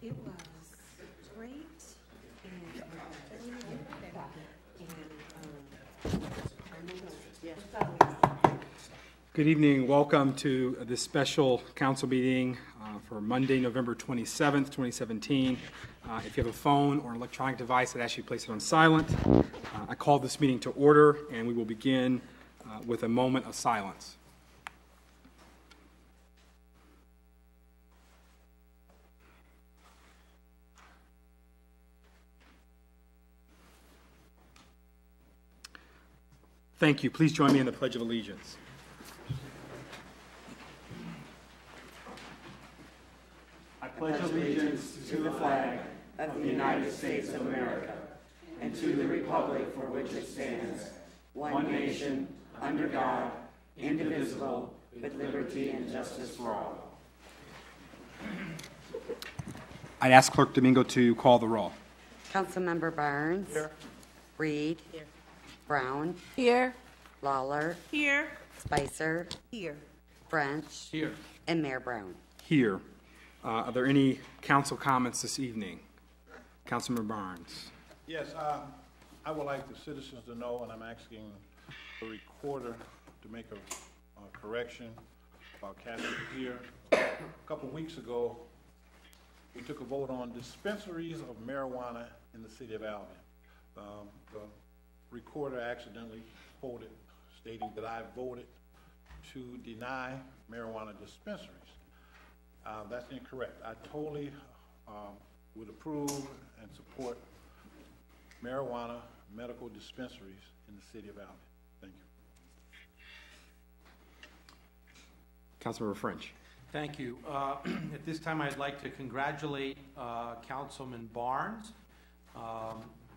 It was great, and Good evening. Welcome to this special council meeting for Monday, November 27th, 2017. If you have a phone or an electronic device, I'd ask you to place it on silent. I call this meeting to order, and we will begin with a moment of silence. Thank you. Please join me in the Pledge of Allegiance. I pledge allegiance to the flag of the United States of America and to the republic for which it stands, one nation, under God, indivisible, with liberty and justice for all. I'd ask Clerk Domingo to call the roll. Councilmember Barnes. Here. Reed. Here. Brown. Here. Lawler. Here. Spicer. Here. French. Here. And Mayor Brown. Here. Are there any council comments this evening? Councilmember Barnes. Yes, I would like the citizens to know, and I'm asking the recorder to make a correction about Kathy here. A couple weeks ago, we took a vote on dispensaries of marijuana in the city of Albion. The recorder accidentally quoted stating that I voted to deny marijuana dispensaries. That's incorrect. I totally would approve and support marijuana medical dispensaries in the city of Albion. Thank you. Councilmember French. Thank you. At this time, I'd like to congratulate Councilman Barnes.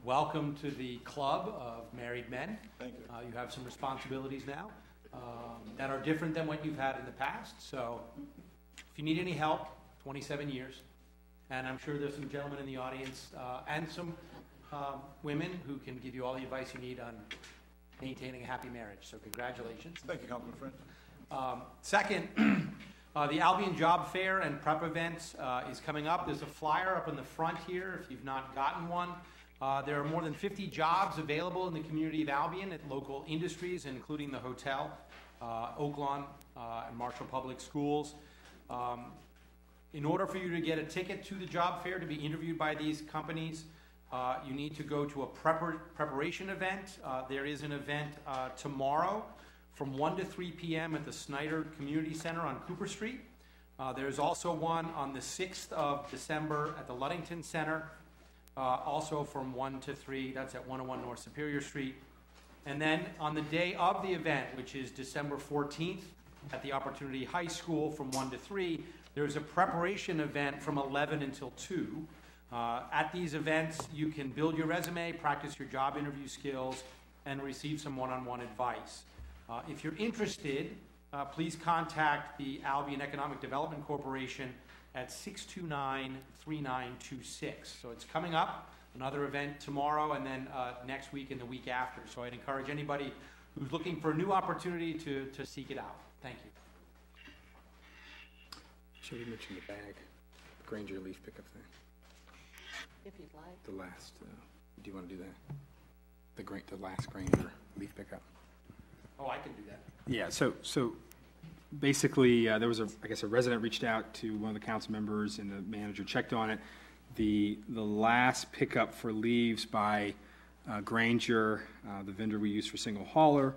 Welcome to the club of married men. Thank you. You have some responsibilities now that are different than what you've had in the past. So if you need any help, 27 years. And I'm sure there's some gentlemen in the audience and some women who can give you all the advice you need on maintaining a happy marriage. So congratulations. Thank you, Councilman French. Second, the Albion Job Fair and Prep Events is coming up. There's a flyer up in the front here if you've not gotten one. There are more than 50 jobs available in the community of Albion at local industries, including the hotel, Oaklawn, and Marshall Public Schools. In order for you to get a ticket to the job fair to be interviewed by these companies, you need to go to a preparation event. There is an event tomorrow from 1 to 3 p.m. at the Snyder Community Center on Cooper Street. There's also one on the 6th of December at the Ludington Center, also from 1 to 3. That's at 101 North Superior Street. And then on the day of the event, which is December 14th, at the Opportunity High School from 1 to 3, there's a preparation event from 11 until 2. At these events, you can build your resume, practice your job interview skills, and receive some one-on-one advice. If you're interested, please contact the Albion Economic Development Corporation at 629-3926. So it's coming up, another event tomorrow, and then next week and the week after. So I'd encourage anybody who's looking for a new opportunity to seek it out. Thank you. Should we mention the bag, Granger leaf pickup thing? If you'd like. The last, do you want to do that? The last Granger leaf pickup. Oh, I can do that. Yeah, so basically there was a resident reached out to one of the council members and the manager checked on it. The last pickup for leaves by Granger, the vendor we use for single hauler,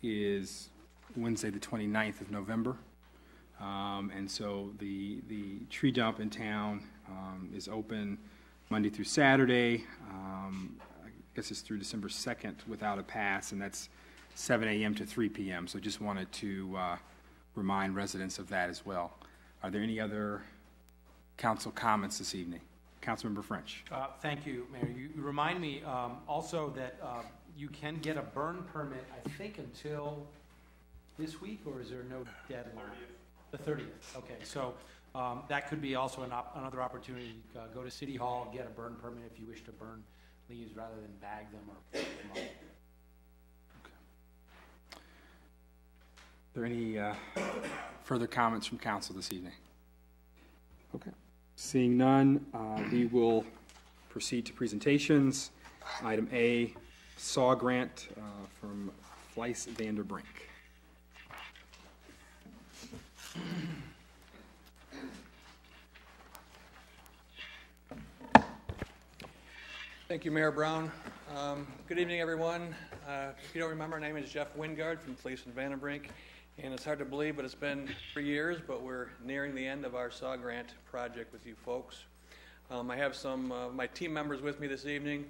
is Wednesday the 29th of November. And so the tree dump in town is open Monday through Saturday. I guess it's through December 2nd without a pass, and that's 7 a.m. to 3 p.m. So just wanted to remind residents of that as well. Are there any other council comments this evening? Councilmember French. Thank you, Mayor. You remind me also that you can get a burn permit, I think, until this week, or is there no deadline? The 30th. Okay, so that could be also another opportunity. Go to City Hall and get a burn permit if you wish to burn leaves rather than bag them or pick them up. Are there any further comments from council this evening? Okay. Seeing none, we will proceed to presentations. Item A, SAW grant from Fleiss Vanderbrink. Thank you, Mayor Brown. Good evening, everyone. If you don't remember, my name is Jeff Wingard from Fleiss Vanderbrink, and it's hard to believe, but it's been 3 years, but we're nearing the end of our SAW grant project with you folks. I have some of my team members with me this evening.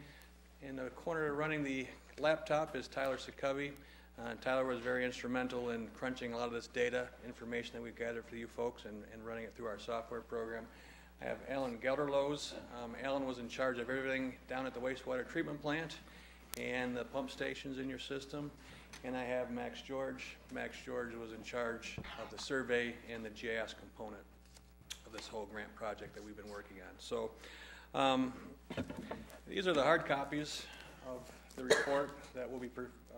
In the corner running the laptop is Tyler Sicubby. Tyler was very instrumental in crunching a lot of this data, information that we've gathered for you folks and running it through our software program. I have Alan Gelderloos. Alan was in charge of everything down at the wastewater treatment plant and the pump stations in your system. And I have Max George. Max George was in charge of the survey and the GIS component of this whole grant project that we've been working on. So these are the hard copies of the report that we'll be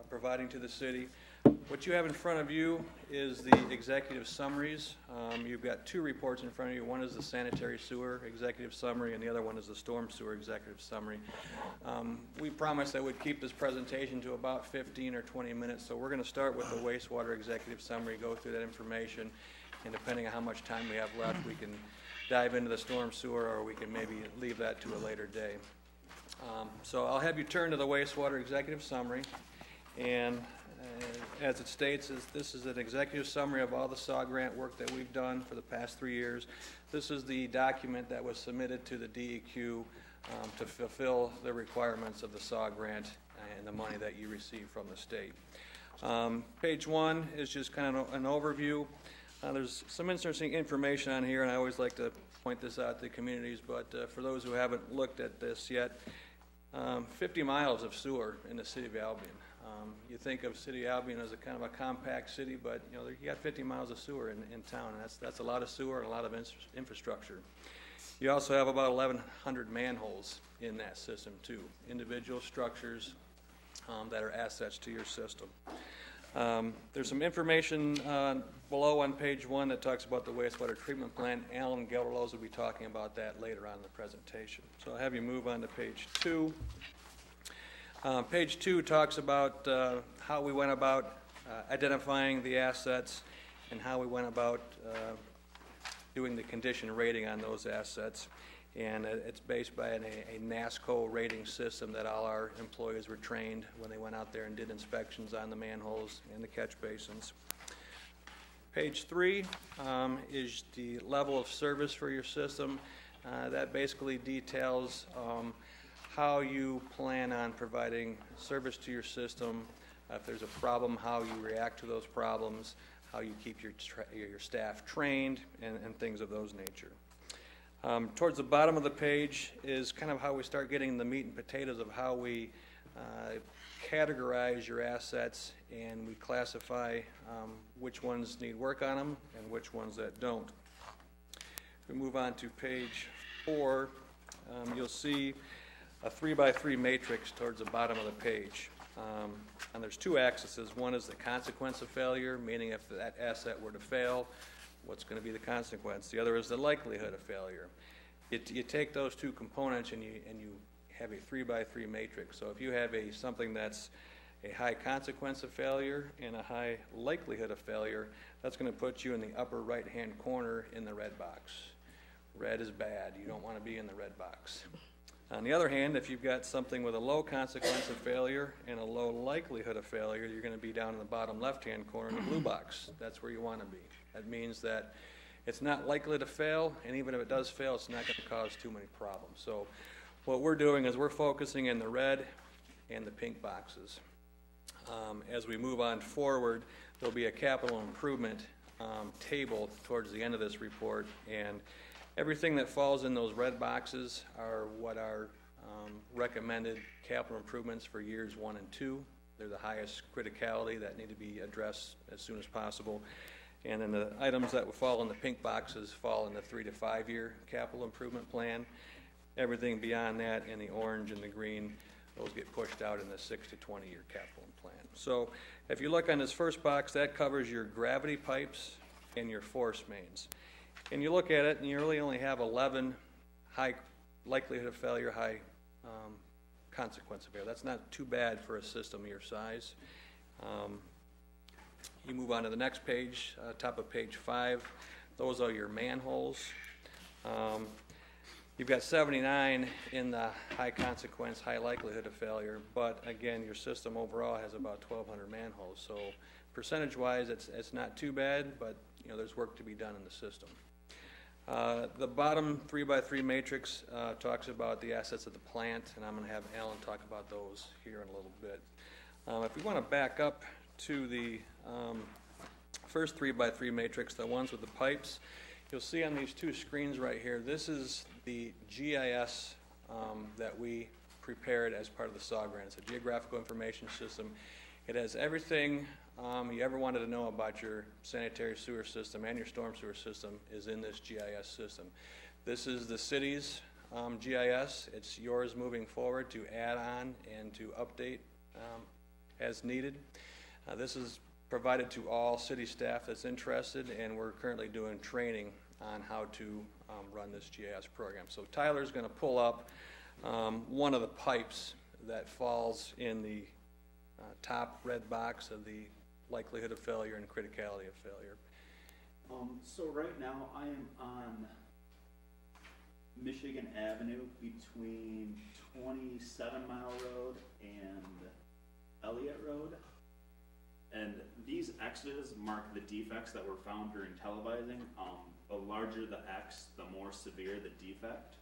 providing to the city. What you have in front of you is the executive summaries. You've got two reports in front of you. One is the sanitary sewer executive summary, and the other one is the storm sewer executive summary. We promised that we'd keep this presentation to about 15 or 20 minutes, so we're going to start with the wastewater executive summary, go through that information, and depending on how much time we have left, we can dive into the storm sewer, or we can maybe leave that to a later day. So I'll have you turn to the wastewater executive summary, and as it states, this is an executive summary of all the SAW grant work that we've done for the past 3 years. This is the document that was submitted to the DEQ to fulfill the requirements of the SAW grant and the money that you receive from the state. Page 1 is just kind of an overview. There's some interesting information on here, and I always like to point this out to communities, but for those who haven't looked at this yet, 50 miles of sewer in the city of Albion. You think of City of Albion as a kind of a compact city, but you know, you got 50 miles of sewer in town, and that's a lot of sewer and a lot of infrastructure. You also have about 1,100 manholes in that system too, individual structures that are assets to your system. There's some information below on page 1 that talks about the wastewater treatment plant. Alan Gelderloos will be talking about that later on in the presentation. So I'll have you move on to page 2. Page 2 talks about how we went about identifying the assets and how we went about doing the condition rating on those assets. And it's based by a NASCO rating system that all our employees were trained when they went out there and did inspections on the manholes and the catch basins. Page 3 is the level of service for your system. That basically details how you plan on providing service to your system, if there's a problem, how you react to those problems, how you keep your staff trained, and things of those nature. Towards the bottom of the page is kind of how we start getting the meat and potatoes of how we categorize your assets, and we classify which ones need work on them and which ones that don't. If we move on to page 4, you'll see a 3x3 matrix towards the bottom of the page. And there's two axes. One is the consequence of failure, meaning if that asset were to fail, what's going to be the consequence. The other is the likelihood of failure. You take those two components and you have a 3x3 matrix. So if you have something that's a high consequence of failure and a high likelihood of failure, that's going to put you in the upper right-hand corner in the red box. Red is bad. You don't want to be in the red box. On the other hand, if you've got something with a low consequence of failure and a low likelihood of failure, you're going to be down in the bottom left-hand corner in the blue box. That's where you want to be. That means that it's not likely to fail, and even if it does fail, it's not going to cause too many problems. So what we're doing is we're focusing in the red and the pink boxes. As we move on forward, there'll be a capital improvement table towards the end of this report, and everything that falls in those red boxes are what are recommended capital improvements for years 1 and 2. They're the highest criticality that need to be addressed as soon as possible. And then the items that will fall in the pink boxes fall in the 3 to 5 year capital improvement plan. Everything beyond that in the orange and the green, those get pushed out in the 6 to 20 year capital plan. So if you look on this first box, that covers your gravity pipes and your force mains. And you look at it, and you really only have 11 high likelihood of failure, high consequence of failure. That's not too bad for a system your size. You move on to the next page, top of page 5. Those are your manholes. You've got 79 in the high consequence, high likelihood of failure, but again, your system overall has about 1,200 manholes. So percentage-wise, it's not too bad, but you know, there's work to be done in the system. The bottom 3x3 matrix talks about the assets of the plant, and I'm going to have Alan talk about those here in a little bit. If we want to back up to the first 3x3 matrix, the ones with the pipes, you'll see on these two screens right here, this is the GIS that we prepared as part of the SAW grant. It's a geographical information system. It has everything you ever wanted to know about your sanitary sewer system and your storm sewer system is in this GIS system. This is the city's GIS. It's yours moving forward to add on and to update as needed. This is provided to all city staff that's interested, and we're currently doing training on how to run this GIS program. So Tyler's going to pull up one of the pipes that falls in the top red box of the likelihood of failure and criticality of failure. So right now I am on Michigan Avenue between 27 Mile Road and Elliott Road. And these X's mark the defects that were found during televising. The larger the X, the more severe the defect.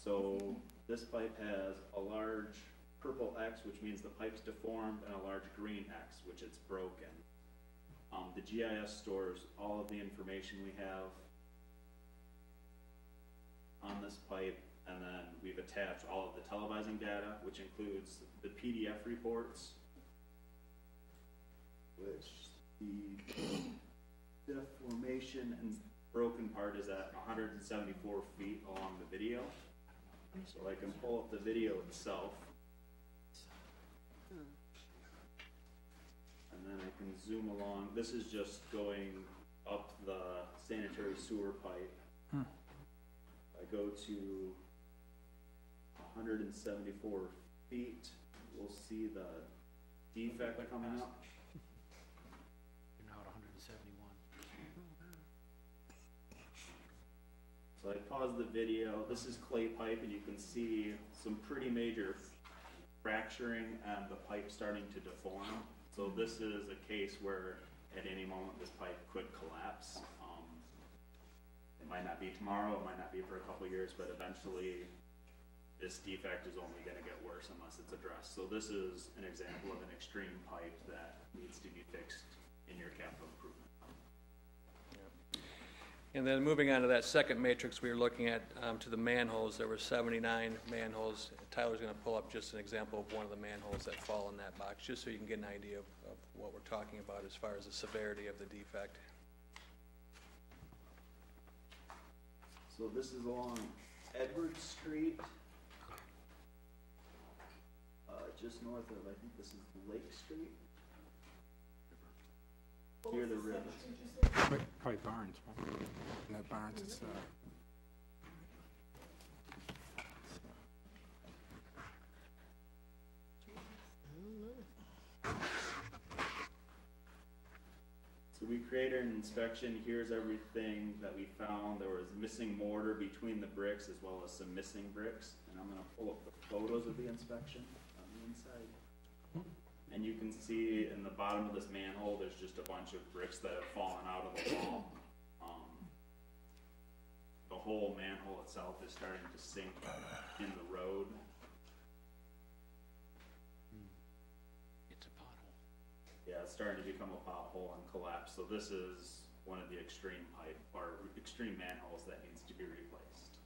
So this pipe has a large purple X, which means the pipe's deformed, and a large green X, which it's broken. The GIS stores all of the information we have on this pipe, and then we've attached all of the televising data, which includes the PDF reports, which the deformation and broken part is at 174 feet along the video. So I can pull up the video itself. And then I can zoom along. This is just going up the sanitary sewer pipe. I go to 174 feet. We'll see the defect coming up. You're now at 171. So I pause the video. This is clay pipe, and you can see some pretty major fracturing and the pipe starting to deform. So this is a case where at any moment this pipe could collapse. It might not be tomorrow, it might not be for a couple of years, but eventually this defect is only going to get worse unless it's addressed. So this is an example of an extreme pipe that needs to be fixed in your capital improvement. And then moving on to that second matrix we were looking at, to the manholes, there were 79 manholes. Tyler's going to pull up just an example of one of the manholes that fall in that box, just so you can get an idea of what we're talking about as far as the severity of the defect. So this is along Edward Street, just north of, I think this is Lake Street. Near the river. Probably Barnes, right? And that Barnes, it's So we created an inspection. Here's everything that we found. There was missing mortar between the bricks as well as some missing bricks. And I'm going to pull up the photos of the inspection on the inside. And you can see in the bottom of this manhole, there's just a bunch of bricks that have fallen out of the wall. The whole manhole itself is starting to sink in the road. It's a pothole. Yeah, it's starting to become a pothole and collapse. So this is one of the extreme pipe or extreme manholes that needs to be replaced.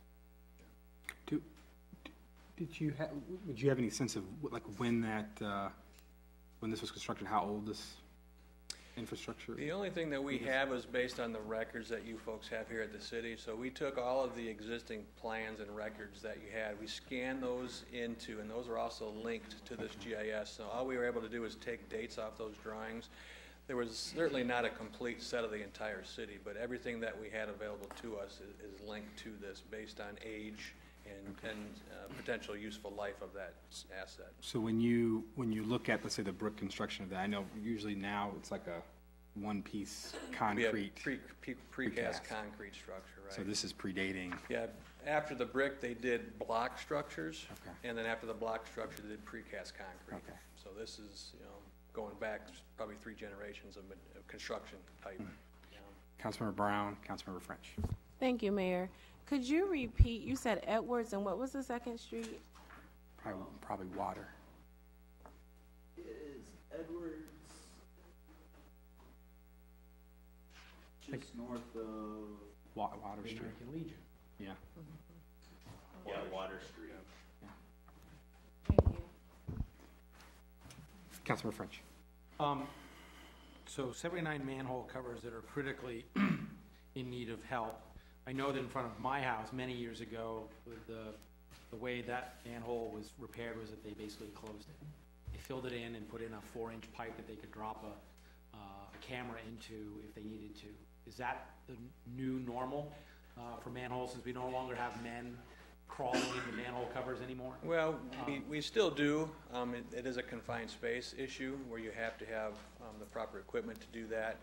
Would you have any sense of like when that when this was constructed, how old this infrastructure? The only thing that we have is based on the records that you folks have here at the city. So we took all of the existing plans and records that you had. We scanned those into, and those are also linked to this GIS. So all we were able to do is take dates off those drawings. There was certainly not a complete set of the entire city, but everything that we had available to us is linked to this based on age and potential useful life of that asset. So when you look at, let's say, the brick construction of that, I know usually now it's like a one-piece concrete. Precast concrete structure, right? So this is predating. Yeah, after the brick, they did block structures. Okay. And then after the block structure, they did precast concrete. Okay. So this is, going back probably 3 generations of construction type. Councilmember Brown, Councilmember French. Thank you, Mayor. Could you repeat, you said Edwards, and what was the second street? Probably Water. Is Edwards just north of Water Street. American Legion. Yeah. Water Street? Thank you. Councilmember French. So 79 manhole covers that are critically in need of help. I know that in front of my house many years ago, the way that manhole was repaired was that they basically closed it. They filled it in and put in a 4-inch pipe that they could drop a camera into if they needed to. Is that the new normal for manholes, since we no longer have men crawling into manhole covers anymore? Well, we still do. It is a confined space issue where you have to have the proper equipment to do that.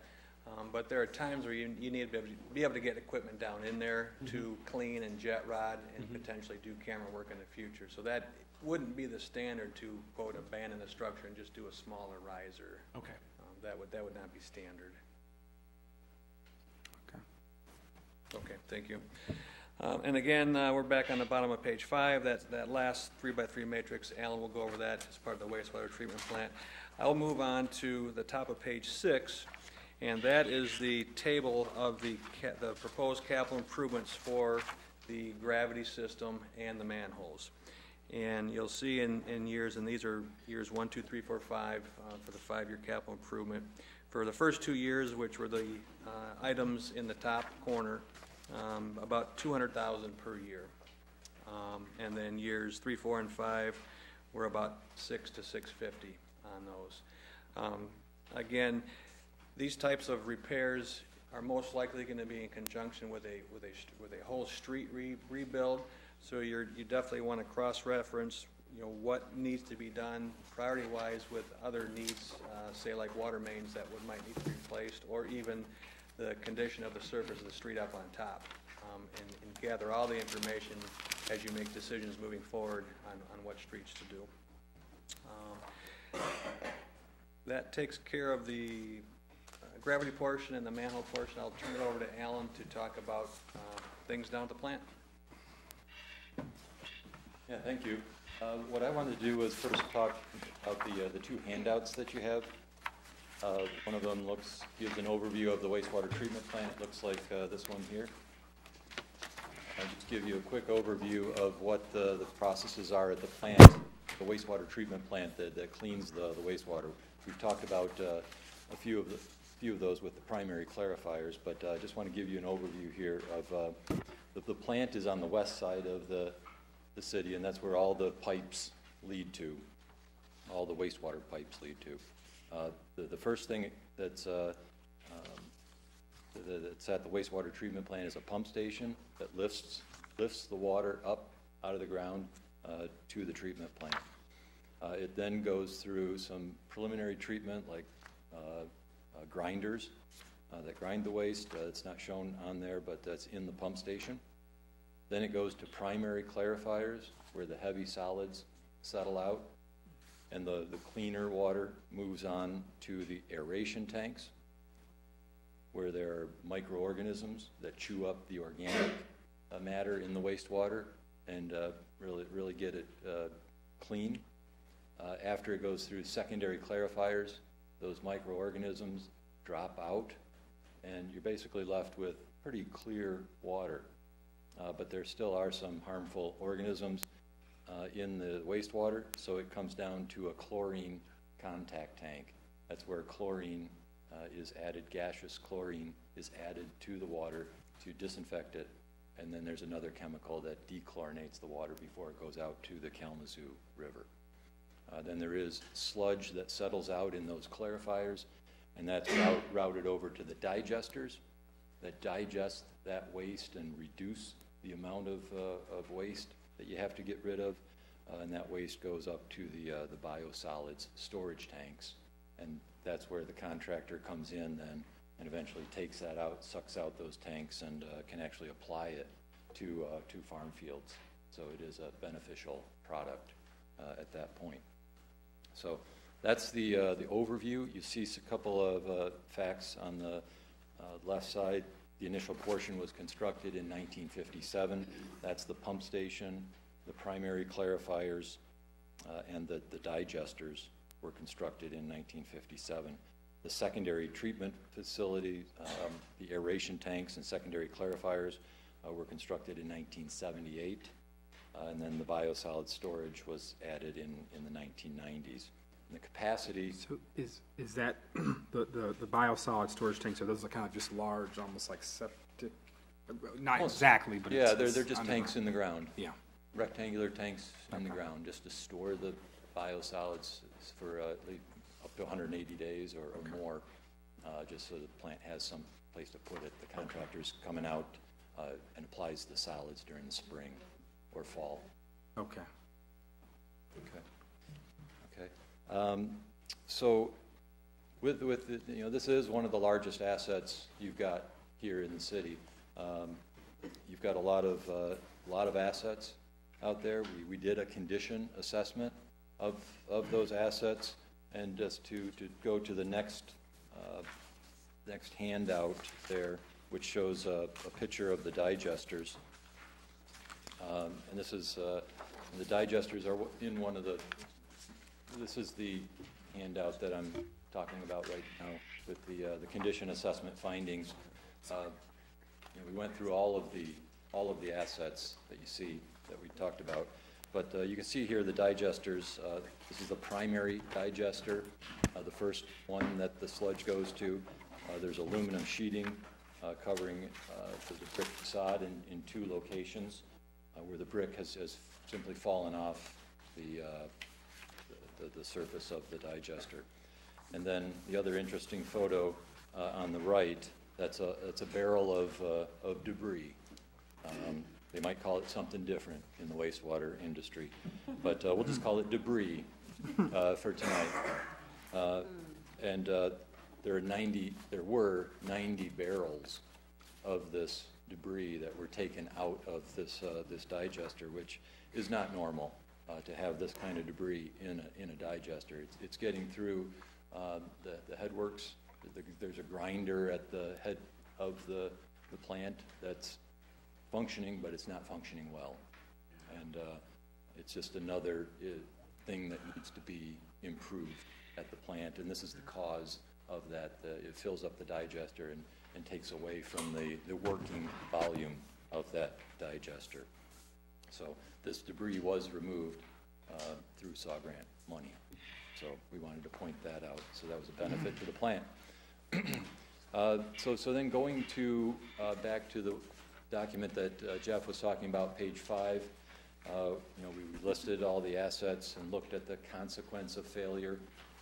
But there are times where you need to be able to get equipment down in there to clean and jet rod and potentially do camera work in the future. So that wouldn't be the standard to, quote, abandon the structure and just do a smaller riser. Okay. That would not be standard. Okay. Okay, thank you. And again, we're back on the bottom of page 5. That last 3x3 matrix, Alan will go over that as part of the wastewater treatment plant. I'll move on to the top of page 6, and that is the table of the proposed capital improvements for the gravity system and the manholes. And you'll see in years, and these are years 1, 2, 3, 4, 5 for the 5-year capital improvement. For the first 2 years, which were the items in the top corner, about $200,000 per year. And then years 3, 4, and 5 were about $600 to $650 on those. Again, these types of repairs are most likely going to be in conjunction with a whole street rebuild. So you definitely want to cross-reference, what needs to be done priority-wise with other needs, say like water mains that might need to be replaced, or even the condition of the surface of the street up on top, and gather all the information as you make decisions moving forward on what streets to do. That takes care of the gravity portion and the manhole portion. I'll turn it over to Alan to talk about things down at the plant. Yeah, thank you. What I wanted to do was first talk about the 2 handouts that you have. One of them gives an overview of the wastewater treatment plant. It looks like this one here. I'll just give you a quick overview of what the processes are at the plant, the wastewater treatment plant that cleans the wastewater. We've talked about a few of those with the primary clarifiers, but I just want to give you an overview here of the plant is on the west side of the city, and that's where all the pipes lead to, all the wastewater pipes lead to. The first thing that's at the wastewater treatment plant is a pump station that lifts the water up out of the ground to the treatment plant. It then goes through some preliminary treatment like grinders that grind the waste. It's not shown on there, but that's in the pump station. Then it goes to primary clarifiers where the heavy solids settle out, and the cleaner water moves on to the aeration tanks where there are microorganisms that chew up the organic matter in the wastewater and really get it clean. After it goes through secondary clarifiers, those microorganisms drop out, and you're basically left with pretty clear water. But there still are some harmful organisms in the wastewater, so it comes down to a chlorine contact tank. That's where chlorine is added, gaseous chlorine is added to the water to disinfect it, and then there's another chemical that dechlorinates the water before it goes out to the Kalamazoo River. Then there is sludge that settles out in those clarifiers, and that's routed over to the digesters that digest that waste and reduce the amount of waste that you have to get rid of, and that waste goes up to the biosolids storage tanks, and that's where the contractor comes in then and eventually takes that out, sucks out those tanks, and can actually apply it to farm fields. So it is a beneficial product at that point. So that's the overview. You see a couple of facts on the left side. The initial portion was constructed in 1957. That's the pump station, the primary clarifiers, and the digesters were constructed in 1957. The secondary treatment facility, the aeration tanks and secondary clarifiers were constructed in 1978. And then the biosolid storage was added in the 1990s. And the capacity... So is that the biosolid storage tanks, so those are kind of just large, almost like septic, not exactly, but yeah, it's they're just tanks in the ground. Yeah. Rectangular tanks in the ground, just to store the biosolids for up to 180 days or more, just so the plant has some place to put it. The contractor's coming out and applies the solids during the spring or fall. Okay. So with the, this is one of the largest assets you've got here in the city. You've got a lot of assets out there. We did a condition assessment of those assets, and just to go to the next handout there, which shows a picture of the digesters. And this is, the digesters are in one of the, this is the handout that I'm talking about right now with the condition assessment findings. We went through all of the assets that you see that we talked about. But you can see here the digesters. This is the primary digester, the first one that the sludge goes to. There's aluminum sheeting covering the brick facade in 2 locations where the brick has simply fallen off the surface of the digester. And then the other interesting photo on the right, that's a barrel of debris. They might call it something different in the wastewater industry, but we'll just call it debris for tonight. And there were 90 barrels of this debris that were taken out of this digester, which is not normal to have this kind of debris in a digester. It's getting through the headworks. There's a grinder at the head of the plant that's functioning, but it's not functioning well. And it's just another thing that needs to be improved at the plant, and this is the cause of that. It fills up the digester and takes away from the working volume of that digester. So this debris was removed through SAW grant money. So we wanted to point that out. So that was a benefit to the plant. So then going to back to the document that Jeff was talking about, page 5. We listed all the assets and looked at the consequence of failure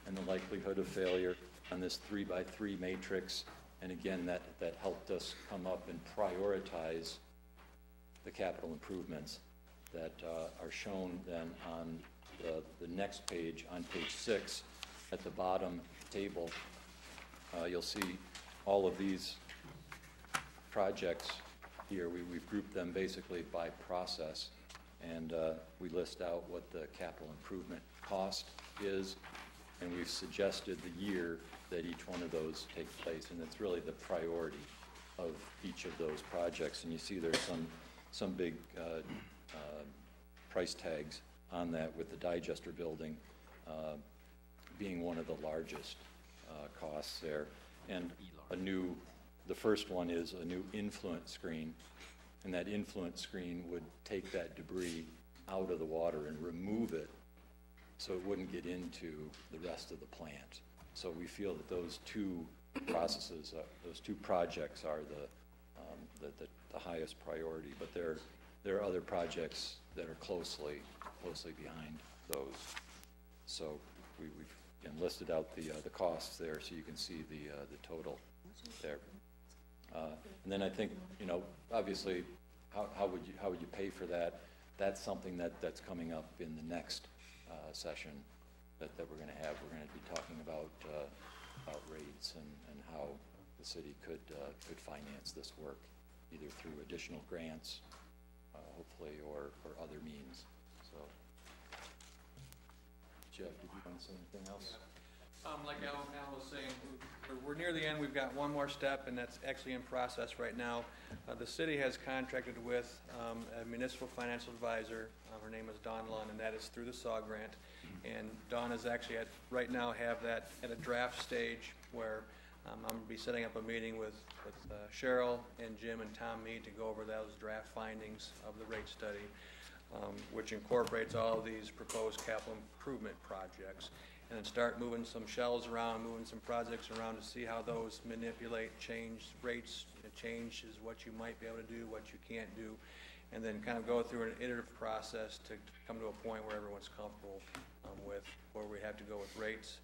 and the likelihood of failure on this 3x3 matrix. And again, that helped us come up and prioritize the capital improvements that are shown then on the next page, on page 6, at the bottom table. You'll see all of these projects here. We've grouped them basically by process, and we list out what the capital improvement cost is, and we've suggested the year that each one of those takes place, and it's really the priority of each of those projects. And you see there's some big price tags on that, with the digester building being one of the largest costs there. And the first one is a new influent screen, and that influent screen would take that debris out of the water and remove it so it wouldn't get into the rest of the plant. So we feel that those 2 processes, those 2 projects are the highest priority, but there are other projects that are closely behind those. So we've and listed out the costs there, so you can see the total there. And then I think, you know, obviously, how would you pay for that? That's something that's coming up in the next session that we're going to have. We're going to be talking about rates and how the city could finance this work, either through additional grants, hopefully, or other means. So, Jeff, did you want to say anything else? Like Alan was saying, we're near the end. We've got one more step, and that's actually in process right now. The city has contracted with a municipal financial advisor. Her name is Dawn Lund, and that is through the SAW grant. And Dawn is actually right now have that at a draft stage where I'm going to be setting up a meeting with Cheryl and Jim and Tom Mead to go over those draft findings of the rate study, which incorporates all of these proposed capital improvement projects, and then start moving some shells around, moving some projects around to see how those manipulate, change rates, change is what you might be able to do, what you can't do, and then kind of go through an iterative process to come to a point where everyone's comfortable with where we have to go with rates.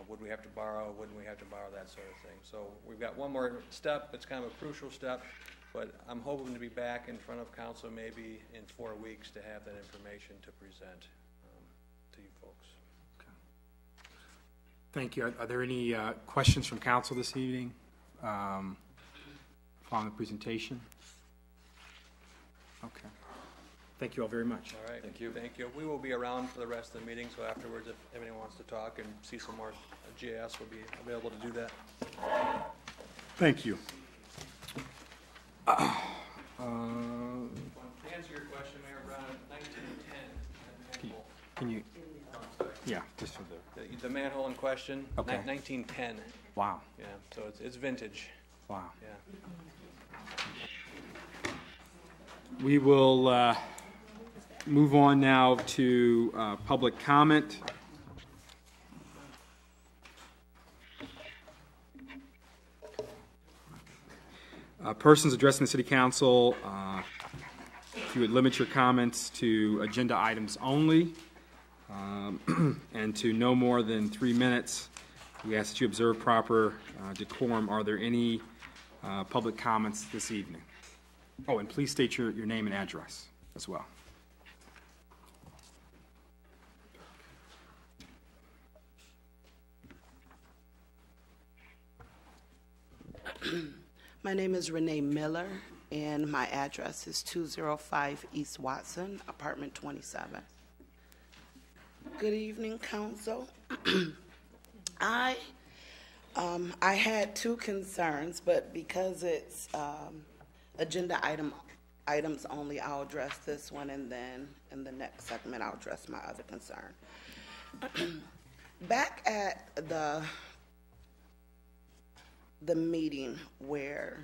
Would we have to borrow? Wouldn't we have to borrow? That sort of thing. So we've got one more step. It's kind of a crucial step, but I'm hoping to be back in front of council maybe in 4 weeks to have that information to present to you folks. Okay. Thank you. Are there any questions from council this evening following the presentation? Okay. Thank you all very much. All right. Thank you. Thank you. We will be around for the rest of the meeting, so afterwards, if anyone wants to talk and see some more GIS, we'll be available to do that. Thank you. To answer your question, Mayor Brown, 1910. Can you? Yeah, just for The manhole in question, Okay. 1910. Wow. Yeah, so it's vintage. Wow. Yeah. We will move on now to public comment. Persons addressing the City Council, if you would limit your comments to agenda items only and to no more than 3 minutes. We ask that you observe proper decorum. Are there any public comments this evening? Oh, and please state your name and address as well. My name is Renee Miller, and my address is 205 East Watson, apartment 27. Good evening, council. I had 2 concerns, but because it's agenda items only, I'll address this one, and then in the next segment I'll address my other concern. Back at the meeting where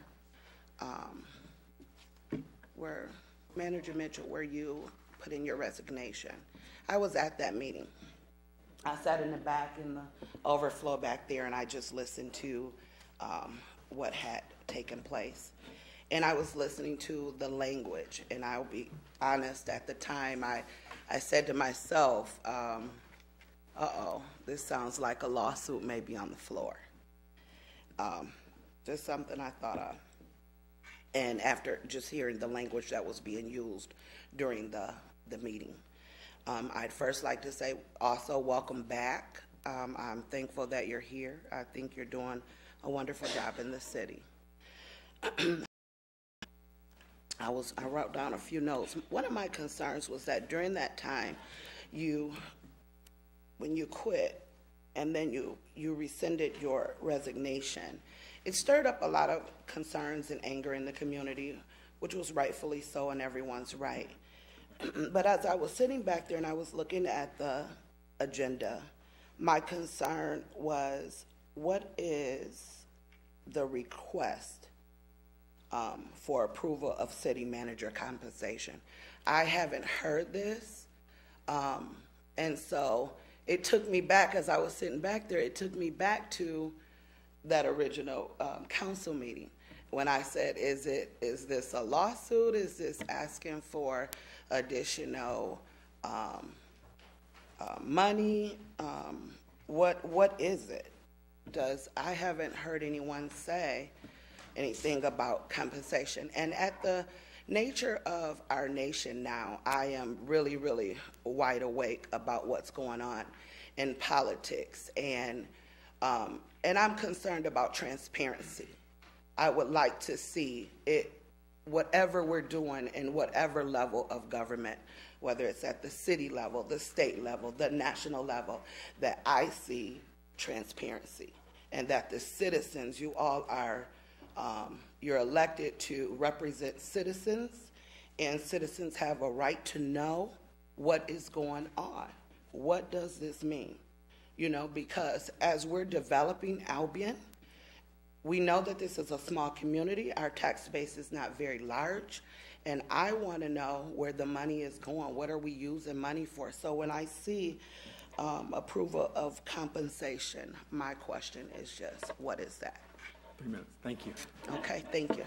Manager Mitchell, where you put in your resignation, I was at that meeting. I sat in the back in the overflow back there, and I just listened to what had taken place. And I was listening to the language, and I'll be honest, at the time I said to myself, uh-oh, this sounds like a lawsuit may be on the floor. Just something I thought of. And after just hearing the language that was being used during the meeting. I'd first like to say also welcome back. I'm thankful that you're here. I think you're doing a wonderful job in the city. I wrote down a few notes. One of my concerns was that during that time, when you quit and then you rescinded your resignation, it stirred up a lot of concerns and anger in the community, which was rightfully so, and everyone's right. But as I was sitting back there and I was looking at the agenda, my concern was, what is the request for approval of city manager compensation? I haven't heard this, and so it took me back, as I was sitting back there, it took me back to that original council meeting when I said, is this a lawsuit? Is this asking for additional money? What is it? I haven't heard anyone say anything about compensation. And at the nature of our nation now, I am really, really wide awake about what's going on in politics, and I'm concerned about transparency. I would like to see it, whatever we're doing in whatever level of government, whether it's at the city level, the state level, the national level, that I see transparency, and that the citizens, you all are, you're elected to represent citizens, and citizens have a right to know what is going on. What does this mean? You know, because as we're developing Albion, we know that this is a small community. Our tax base is not very large. And I want to know where the money is going. What are we using money for? So when I see approval of compensation, my question is just, what is that? 3 minutes. Thank you. Okay, thank you.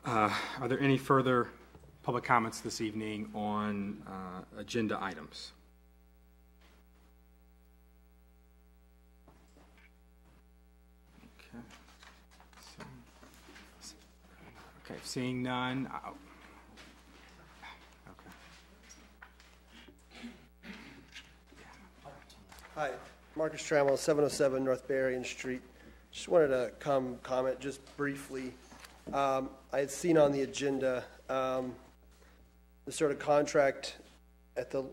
Are there any further public comments this evening on agenda items? Okay, seeing none. Hi, Marcus Trammell, 707 North Berrien Street. Just wanted to comment just briefly. I had seen on the agenda the sort of contract at the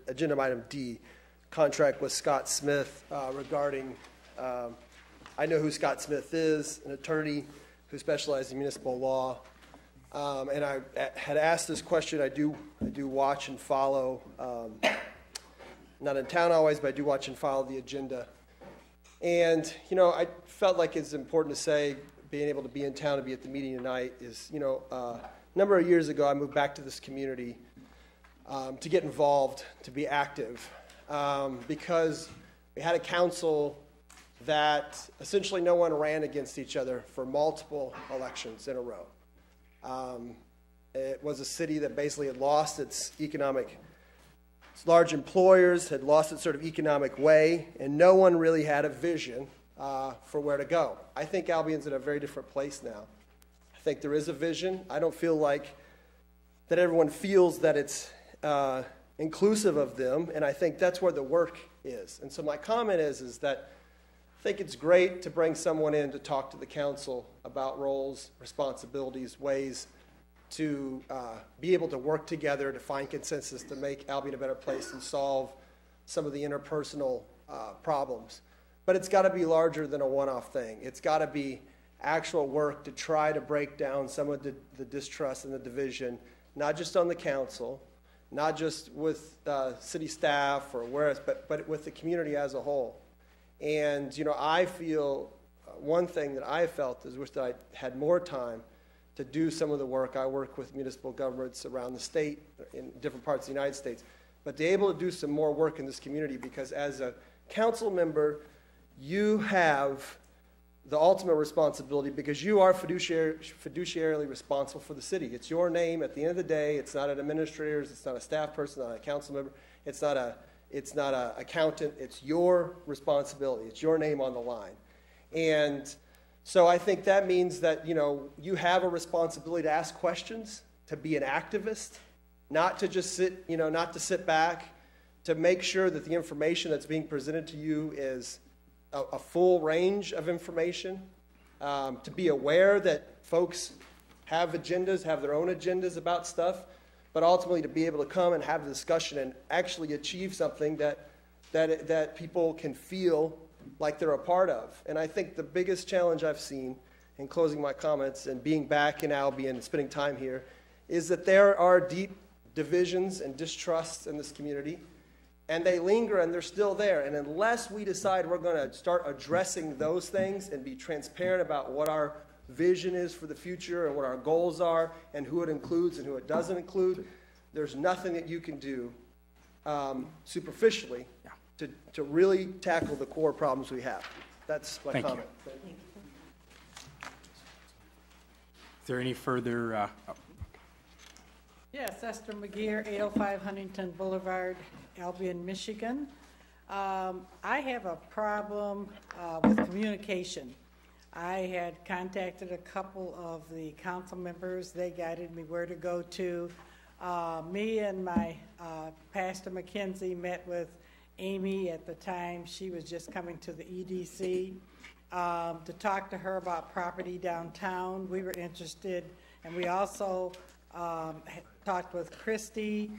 agenda item D, contract with Scott Smith regarding, I know who Scott Smith is, an attorney who specializes in municipal law. And I had asked this question. I do watch and follow, not in town always, but I do watch and follow the agenda. And, you know, I felt like it's important to say, being able to be in town and be at the meeting tonight is, you know, a number of years ago, I moved back to this community to get involved, to be active, because we had a council that essentially no one ran against each other for multiple elections in a row. It was a city that basically had lost its large employers had lost its sort of economic way, and no one really had a vision for where to go. I think Albion's in a very different place now. I think there is a vision. I don't feel like that everyone feels that it's inclusive of them, and I think that's where the work is. And so my comment is that I think it's great to bring someone in to talk to the council about roles, responsibilities, ways to be able to work together to find consensus to make Albion a better place and solve some of the interpersonal problems. But it's got to be larger than a one-off thing. It's got to be actual work to try to break down some of the distrust and the division, not just on the council, not just with city staff or where, but with the community as a whole. And, you know, I feel one thing that I felt is wish that I had more time to do some of the work. I work with municipal governments around the state in different parts of the United States, but to be able to do some more work in this community, because as a council member, you have the ultimate responsibility because you are fiduciarily responsible for the city. It's your name at the end of the day. It's not an administrator's, it's not a staff person, not a council member, it's not an accountant. It's your responsibility. It's your name on the line. And so I think that means that, you know, you have a responsibility to ask questions, to be an activist, not to just sit, you know, not to sit back, to make sure that the information that's being presented to you is a full range of information, to be aware that folks have agendas, have their own agendas about stuff, but ultimately to be able to come and have a discussion and actually achieve something that people can feel like they're a part of. And I think the biggest challenge I've seen in closing my comments and being back in Albion and spending time here is that there are deep divisions and distrusts in this community, and they linger and they're still there. And unless we decide we're going to start addressing those things and be transparent about what our vision is for the future and what our goals are and who it includes and who it doesn't include, there's nothing that you can do superficially to really tackle the core problems we have. That's my comment. Thank you. Is there any further? Yes, Esther McGeer, 805 Huntington Boulevard, Albion, Michigan. I have a problem with communication. I had contacted a couple of the council members. They guided me where to go to. Me and my Pastor McKenzie met with Amy at the time. She was just coming to the EDC to talk to her about property downtown. We were interested, and we also talked with Christy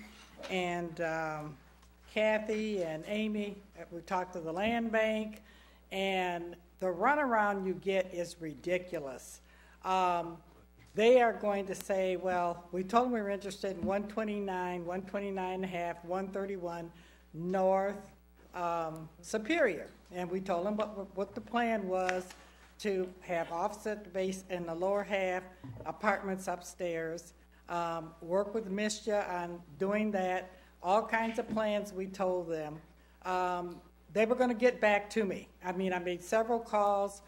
and Kathy and Amy. We talked to the land bank, and the runaround you get is ridiculous. They are going to say, well, we told them we were interested in 129, 129 and a half, 131 North Superior. And we told them what the plan was, to have offset base in the lower half, apartments upstairs, work with Misha on doing that, all kinds of plans we told them. They were going to get back to me. I mean, I made several calls,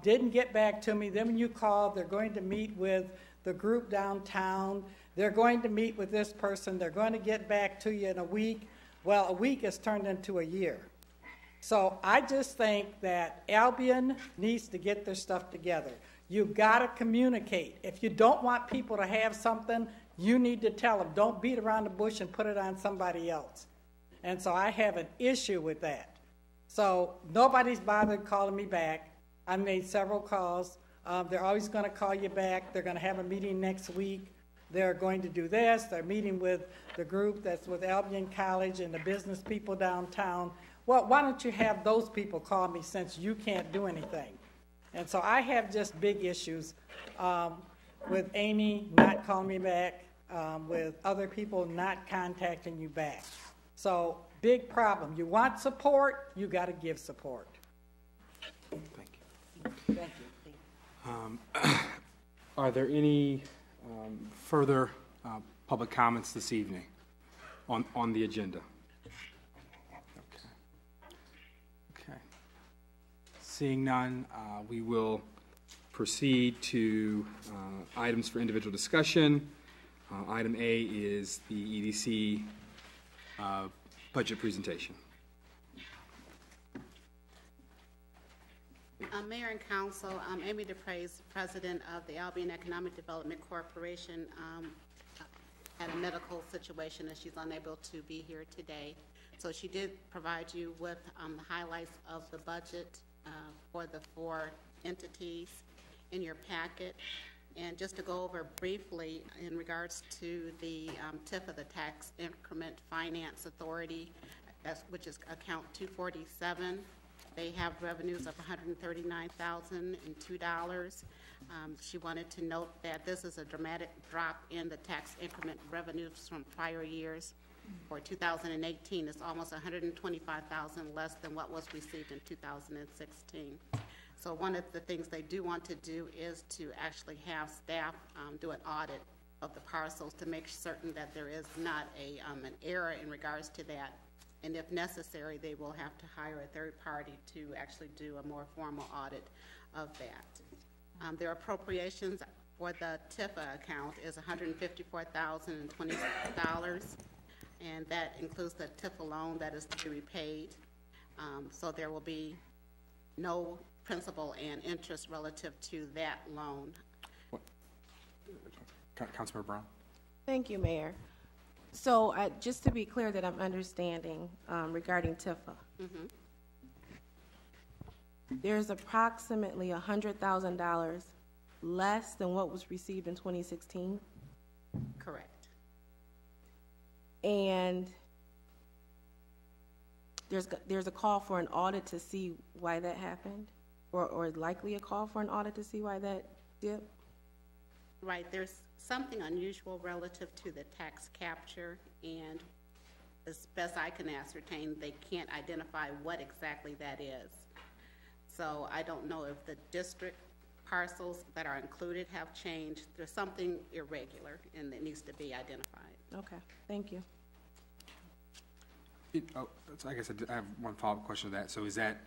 didn't get back to me. Then when you called, they're going to meet with the group downtown. They're going to meet with this person. They're going to get back to you in a week. Well, a week has turned into a year. So I just think that Albion needs to get their stuff together. You've got to communicate. If you don't want people to have something, you need to tell them. Don't beat around the bush and put it on somebody else. And so I have an issue with that. So nobody's bothered calling me back. I made several calls. They're always going to call you back. They're going to have a meeting next week. They're going to do this. They're meeting with the group that's with Albion College and the business people downtown. Well, why don't you have those people call me, since you can't do anything? And so I have just big issues with Amy not calling me back, with other people not contacting you back. So big problem. You want support, you got to give support. Thank you. Thank you. Are there any further public comments this evening on the agenda? Okay. Seeing none, we will proceed to items for individual discussion. Item A is the EDC budget presentation. Mayor and Council, Amy DePraise, President of the Albion Economic Development Corporation, had a medical situation and she's unable to be here today. So she did provide you with the highlights of the budget for the 4 entities in your packet. And just to go over briefly in regards to the TIFA, the Tax Increment Finance Authority, which is account 247. They have revenues of $139,002. She wanted to note that this is a dramatic drop in the tax increment revenues from prior years. For 2018, it's almost $125,000 less than what was received in 2016. So one of the things they do want to do is to actually have staff do an audit of the parcels to make certain that there is not an error in regards to that. And if necessary, they will have to hire a third party to actually do a more formal audit of that. Their appropriations for the TIFA account is $154,020, and that includes the TIFA loan that is to be repaid. So there will be no principal and interest relative to that loan. Councilmember Brown. Thank you, Mayor. So just to be clear that I'm understanding regarding TIFA, there's approximately $100,000 less than what was received in 2016? Correct. And there's a call for an audit to see why that happened, or likely a call for an audit to see why that dipped? Right. There's something unusual relative to the tax capture, and as best I can ascertain, they can't identify what exactly that is. So I don't know if the district parcels that are included have changed. There's something irregular, and it needs to be identified. Okay. Thank you. So I guess I have one follow-up question to that. So is that,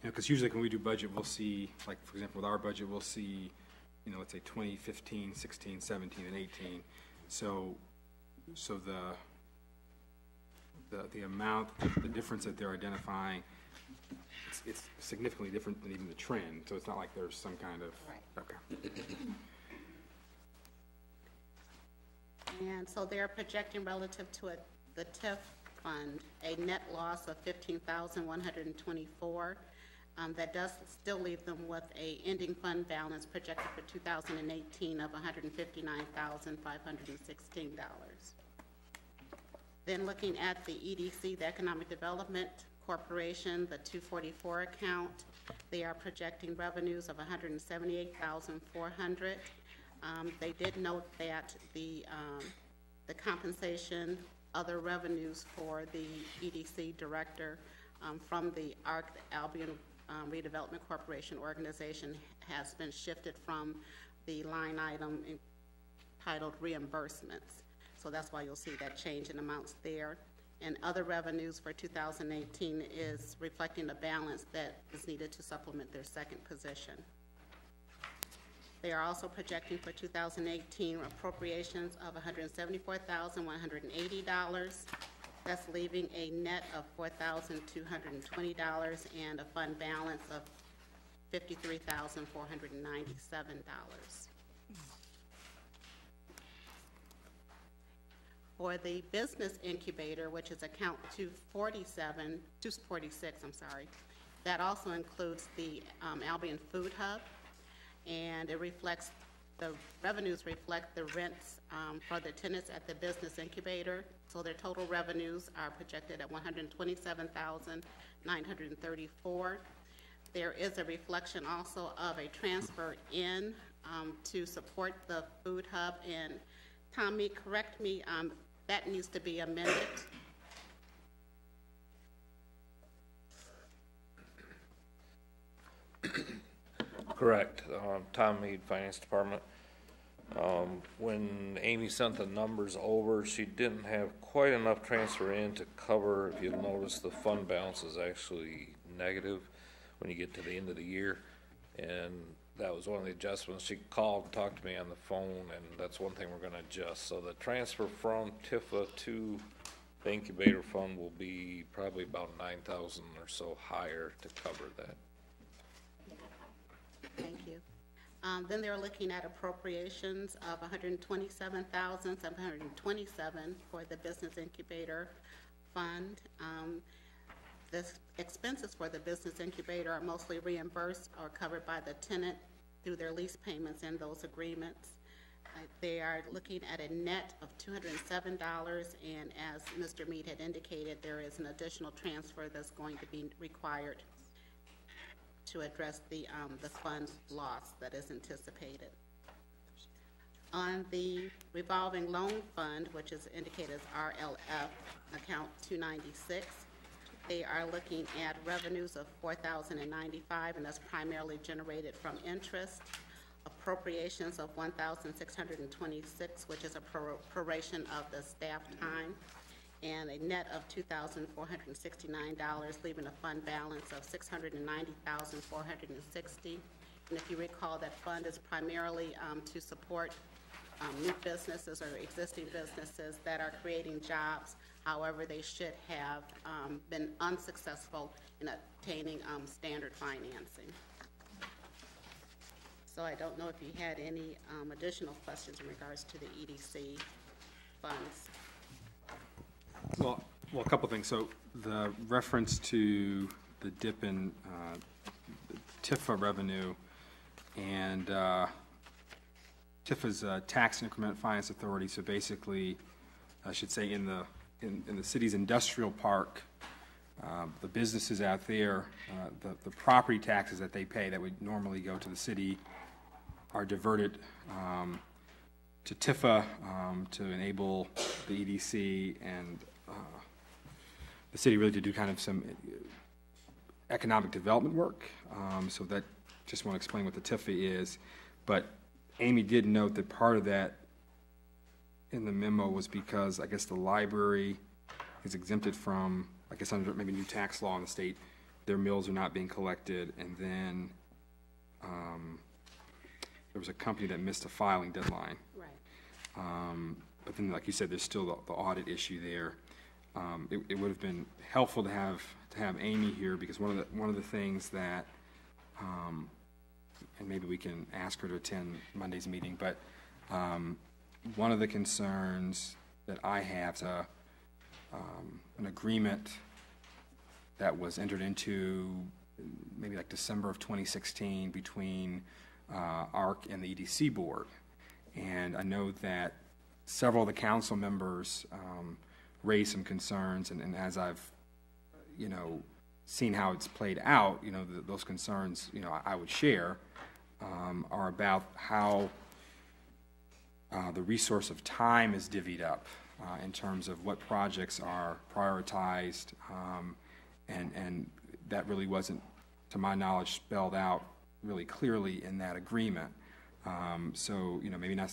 because usually when we do budget, we'll see, like, for example, with our budget, we'll see, let's say 2015, 16, 17, and 18. So the amount, the difference that they're identifying, it's significantly different than even the trend. So it's not like there's some kind of, okay. And so they're projecting relative to the TIF fund, a net loss of $15,124. That does still leave them with a ending fund balance projected for 2018 of $159,516. Then looking at the EDC, the Economic Development Corporation, the 244 account, they are projecting revenues of $178,400. They did note that the compensation, other revenues for the EDC director from the ARC, the Albion Redevelopment Corporation organization, has been shifted from the line item entitled reimbursements. So that's why you'll see that change in amounts there. And other revenues for 2018 is reflecting the balance that is needed to supplement their second position. They are also projecting for 2018 appropriations of $174,180. That's leaving a net of $4,220 and a fund balance of $53,497. For the business incubator, which is account 246, that also includes the Albion Food Hub, and it reflects, the revenues reflect the rents for the tenants at the business incubator. So their total revenues are projected at $127,934. There is a reflection also of a transfer in to support the food hub. And Tommy, correct me, that needs to be amended. Correct. Tom Mead, Finance Department. When Amy sent the numbers over, she didn't have quite enough transfer in to cover. If you'll notice, the fund balance is actually negative when you get to the end of the year, and that was one of the adjustments. She called and talked to me on the phone, and that's one thing we're going to adjust. So the transfer from TIFA to the incubator fund will be probably about $9,000 or so higher to cover that. Thank you. Then they're looking at appropriations of $127,727 for the business incubator fund. The expenses for the business incubator are mostly reimbursed or covered by the tenant through their lease payments in those agreements. They are looking at a net of $207, and as Mr. Mead had indicated, there is an additional transfer that's going to be required to address the fund's loss that is anticipated. On the revolving loan fund, which is indicated as RLF, account 296, they are looking at revenues of $4,095, and that's primarily generated from interest. Appropriations of $1,626, which is a proration of the staff time, and a net of $2,469, leaving a fund balance of $690,460. And if you recall, that fund is primarily to support new businesses or existing businesses that are creating jobs. However, they should have been unsuccessful in obtaining standard financing. So I don't know if you had any additional questions in regards to the EDC funds. Well, a couple things. So the reference to the dip in TIFA revenue, and TIFA's tax increment finance authority. So basically, I should say in the city's industrial park, the businesses out there, the property taxes that they pay that would normally go to the city are diverted to TIFA to enable the EDC and the city really to do kind of some economic development work. So that, just want to explain what the TIFA is. But Amy did note that part of that in the memo was because I guess the library is exempted from, I guess under maybe new tax law in the state, their mills are not being collected, and then there was a company that missed a filing deadline. Right. but then, like you said, there's still the audit issue there. It would have been helpful to have Amy here, because one of the things that, and maybe we can ask her to attend Monday's meeting, but one of the concerns that I have is an agreement that was entered into maybe like December of 2016 between ARC and the EDC board. And I know that several of the council members raised some concerns, and as I've, seen how it's played out, those concerns, I would share, are about how the resource of time is divvied up in terms of what projects are prioritized, and that really wasn't, to my knowledge, spelled out really clearly in that agreement. So,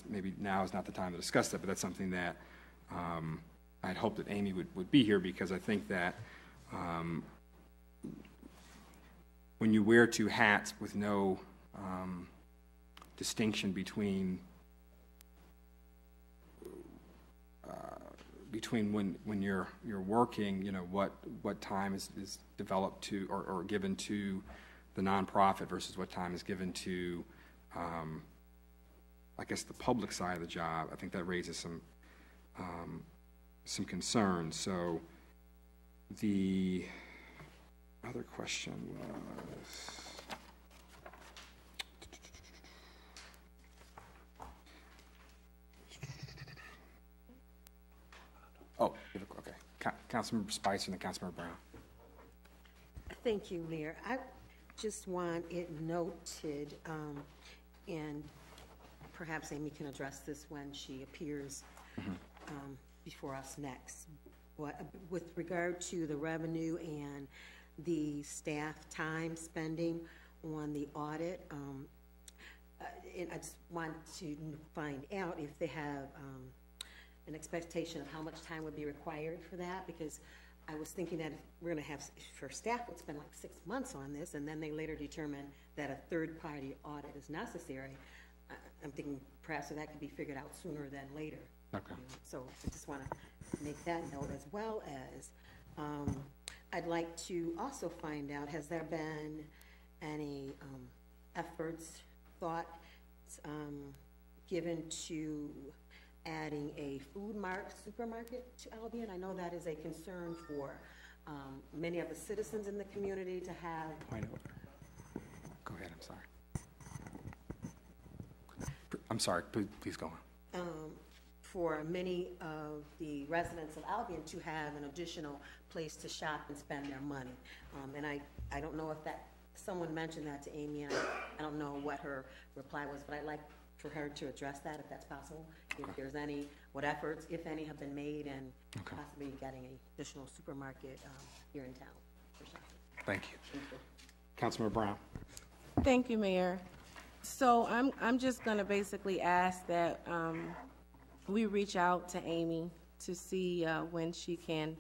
maybe now is not the time to discuss that, but that's something that I'd hope that Amy would be here, because I think that when you wear two hats with no distinction between when you're working, what time is developed to or given to the nonprofit versus what time is given to, I guess, the public side of the job. I think that raises some concerns. So the other question was, okay, Councilmember Spicer and then Councilmember Brown. Thank you, Mayor. I just want it noted, and perhaps Amy can address this when she appears before us next. With regard to the revenue and the staff time spending on the audit, and I just want to find out if they have an expectation of how much time would be required for that, because I was thinking that if we're going to have, for staff would spend like 6 months on this, and then they later determine that a third-party audit is necessary. I'm thinking perhaps that could be figured out sooner than later. Okay. So I just want to make that note, as well as I'd like to also find out, has there been any efforts, thought given to adding a supermarket to Albion? I know that is a concern for many of the citizens in the community to have. Point over. Go ahead, I'm sorry, please go on. For many of the residents of Albion to have an additional place to shop and spend their money. And I don't know if someone mentioned that to Amy, and I don't know what her reply was, but I'd like for her to address that if that's possible. If there's what efforts, if any, have been made, and possibly getting an additional supermarket here in town for shopping. Thank you. Councilmember Brown. Thank you, Mayor. So I'm just going to basically ask that we reach out to Amy to see when she can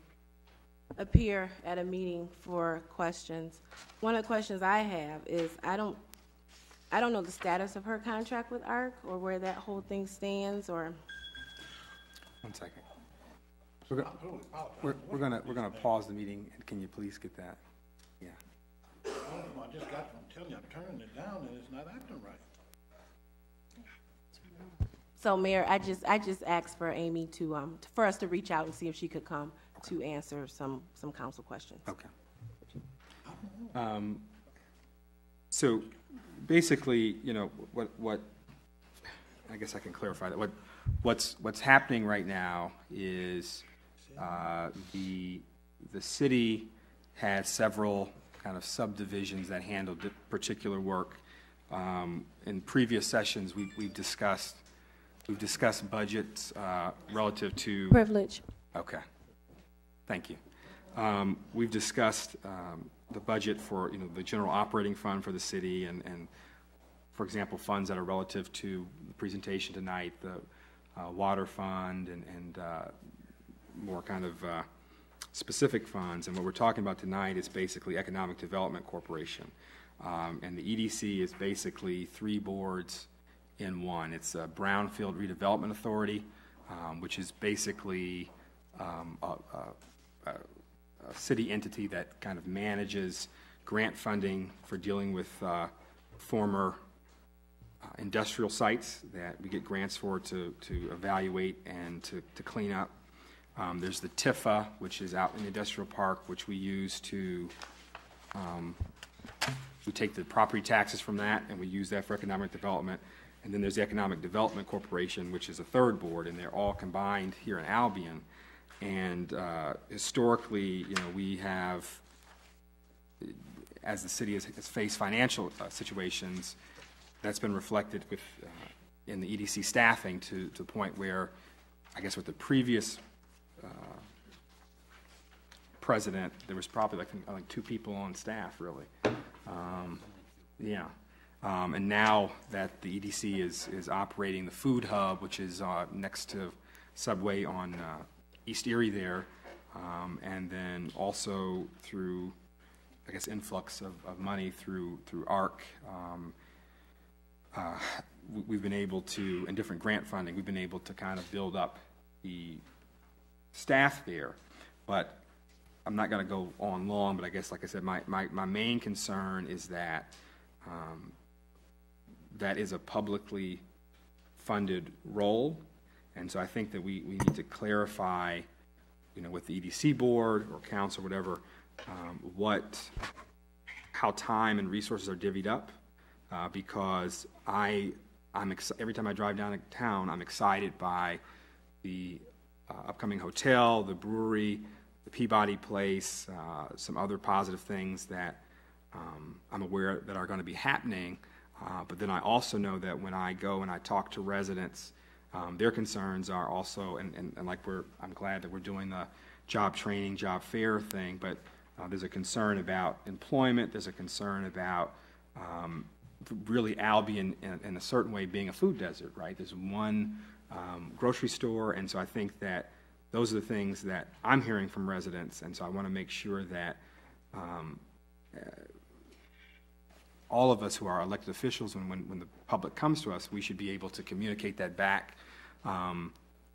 appear at a meeting for questions. One of the questions I have is I don't know the status of her contract with ARC, or where that whole thing stands, or. 1 second. We're gonna pause the meeting, and can you please get that? Yeah. I just got, I'm telling you, I'm turning it down and it's not acting right. So, Mayor, I just asked for Amy for us to reach out and see if she could come to answer some council questions. Okay. So, basically, what I guess I can clarify that. What's happening right now is the city has several kind of subdivisions that handle particular work. In previous sessions, we've discussed budgets relative to privilege. Okay, thank you. We've discussed the budget for the general operating fund for the city, and for example, funds that are relative to the presentation tonight, the water fund and more kind of specific funds. And what we're talking about tonight is basically Economic Development Corporation. And the EDC is basically 3 boards in one. It's a Brownfield Redevelopment Authority, which is basically a city entity that kind of manages grant funding for dealing with former industrial sites that we get grants for to evaluate and to clean up. There's the TIFA, which is out in the industrial park, which we use to, we take the property taxes from that and we use that for economic development. And then there's the Economic Development Corporation, which is a third board, and they're all combined here in Albion. And historically, we have, as the city has faced financial situations, that's been reflected with in the EDC staffing to the point where, I guess, with the previous president, there was probably like 2 people on staff, really. And now that the EDC is operating the food hub, which is next to Subway on East Erie there, and then also through, I guess, influx of money through ARC, we've been able to, and different grant funding, we've been able to kind of build up the staff there. But I'm not going to go on long, but I guess, like I said, my main concern is that that is a publicly funded role, and so I think that we need to clarify, with the EDC board or council, or whatever, how time and resources are divvied up, because every time I drive down to town, I'm excited by the upcoming hotel, the brewery, the Peabody Place, some other positive things that I'm aware that are going to be happening. But then I also know that when I go and I talk to residents, their concerns are also, and like I'm glad that we're doing the job training, job fair thing, but there's a concern about employment, there's a concern about really Albion in a certain way being a food desert, right? There's one grocery store, and so I think that those are the things that I'm hearing from residents, and so I want to make sure that all of us who are elected officials, when the public comes to us, we should be able to communicate that back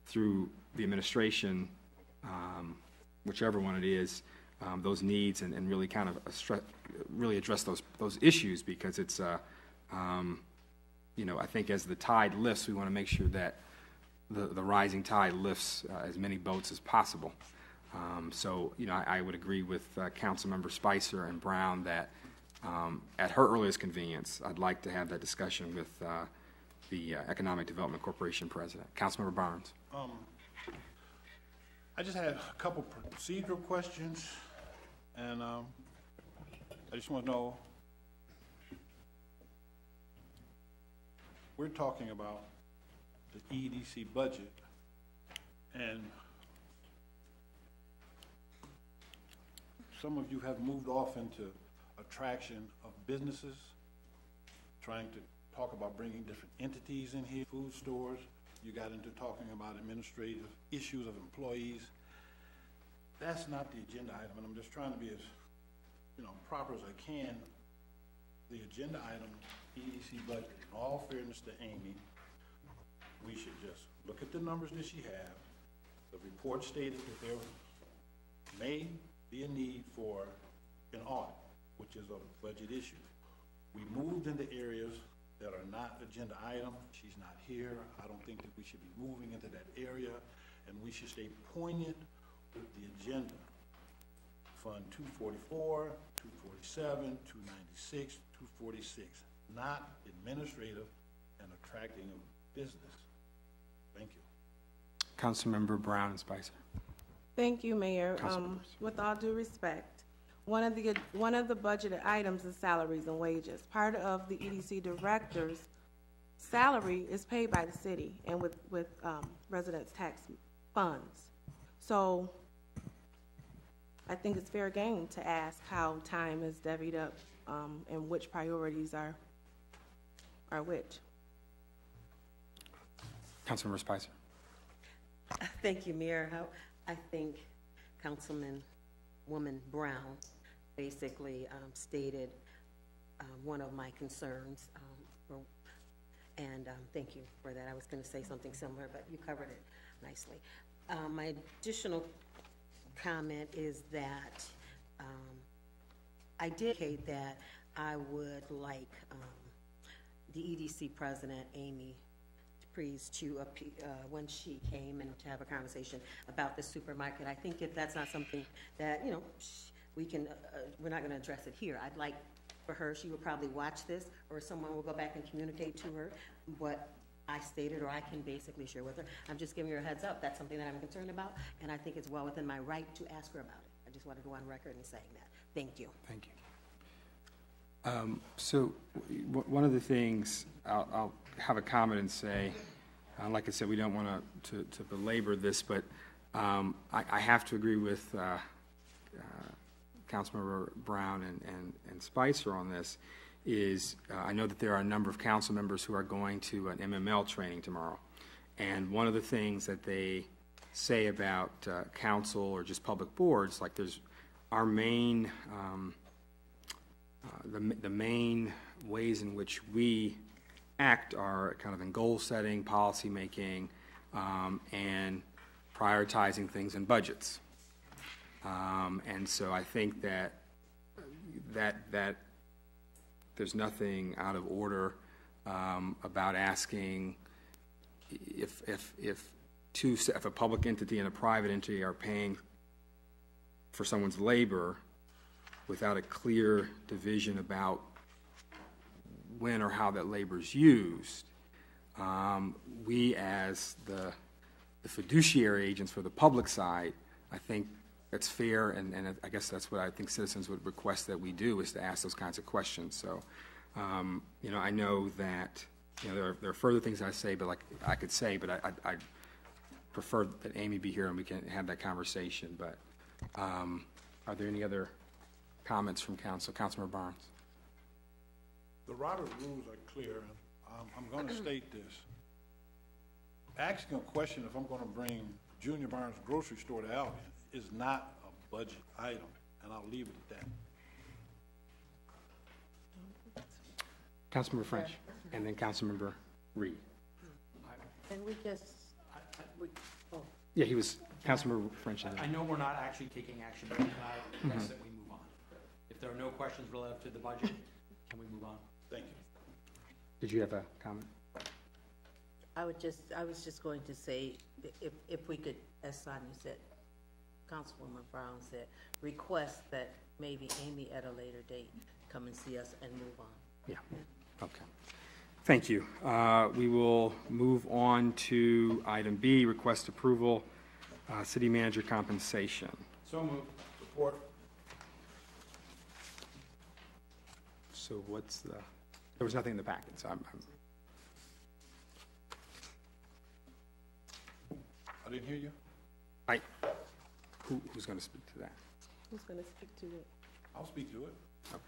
through the administration, whichever one it is, those needs, and really kind of really address those issues, because it's I think as the tide lifts, we want to make sure that the rising tide lifts as many boats as possible. So I would agree with Councilmember Spicer and Brown that at her earliest convenience, I'd like to have that discussion with the Economic Development Corporation president. Councilmember Barnes. I just had a couple procedural questions, and I just want to know, we're talking about the EDC budget, and some of you have moved off into attraction of businesses, trying to talk about bringing different entities in here, food stores. You got into talking about administrative issues of employees. That's not the agenda item, and I'm just trying to be as proper as I can. The agenda item, EDC budget, in all fairness to Amy, we should just look at the numbers that she has. The report stated that there may be a need for an audit, which is a budget issue. We moved into areas that are not agenda item. She's not here. I don't think that we should be moving into that area, and we should stay poignant with the agenda. Fund 244, 247, 296, 246, not administrative and attracting of business. Thank you. Councilmember Brown and Spicer. Thank you, Mayor. With all due respect, one of the budgeted items is salaries and wages. Part of the EDC director's salary is paid by the city and with residents' tax funds. So I think it's fair game to ask how time is divvied up and which priorities are which. Councilmember Spicer. Thank you, Mayor. I think Councilwoman Brown basically stated one of my concerns, and thank you for that. I was going to say something similar, but you covered it. nicely. My additional comment is that I did indicate that I would like the EDC president, Amy Dupree's, to when she came and to have a conversation about the supermarket. I think if that's not something that, you know, we can, we're not going to address it here. I'd like for her, she would probably watch this, or someone will go back and communicate to her what I stated, or I can basically share with her. I'm just giving her a heads up. That's something that I'm concerned about, and I think it's well within my right to ask her about it. I just want to go on record in saying that. Thank you. Thank you. So one of the things, I'll have a comment and say, like I said, we don't want to belabor this, but I have to agree with Councilmember Brown and Spicer on this. I know that there are a number of council members who are going to an MML training tomorrow, and one of the things that they say about council or just public boards, like there's our main the main ways in which we act are kind of in goal setting, policy making, and prioritizing things in budgets. And so I think that there's nothing out of order about asking if a public entity and a private entity are paying for someone's labor without a clear division about when or how that labor is used. We, as the fiduciary agents for the public side, I think that's fair, and I guess that's what I think citizens would request that we do, is to ask those kinds of questions. So, you know, I know that, you know, there are further things I say, but I I prefer that Amy be here and we can have that conversation. But are there any other comments from council? Councilmember Barnes. The Robert rules are clear. I'm going to state this. Asking a question if I'm going to bring Junior Barnes grocery store to Albion is not a budget item, and I'll leave it at that. Councilmember French, and then Councilmember Reed. And we just, Yeah, he was Councilmember French. I know we're not actually taking action, but can I ask that we move on? If there are no questions relative to the budget, can we move on? Thank you. Did you have a comment? I was just going to say, if we could, as Sonia said, Councilwoman Brown said, request that maybe Amy at a later date come and see us and move on. Yeah, okay. Thank you. We will move on to item B, request approval, city manager compensation. So moved. Support. So what's the, there was nothing in the packet, so I didn't hear you. Who's going to speak to that? Who's going to speak to it? I'll speak to it. Okay.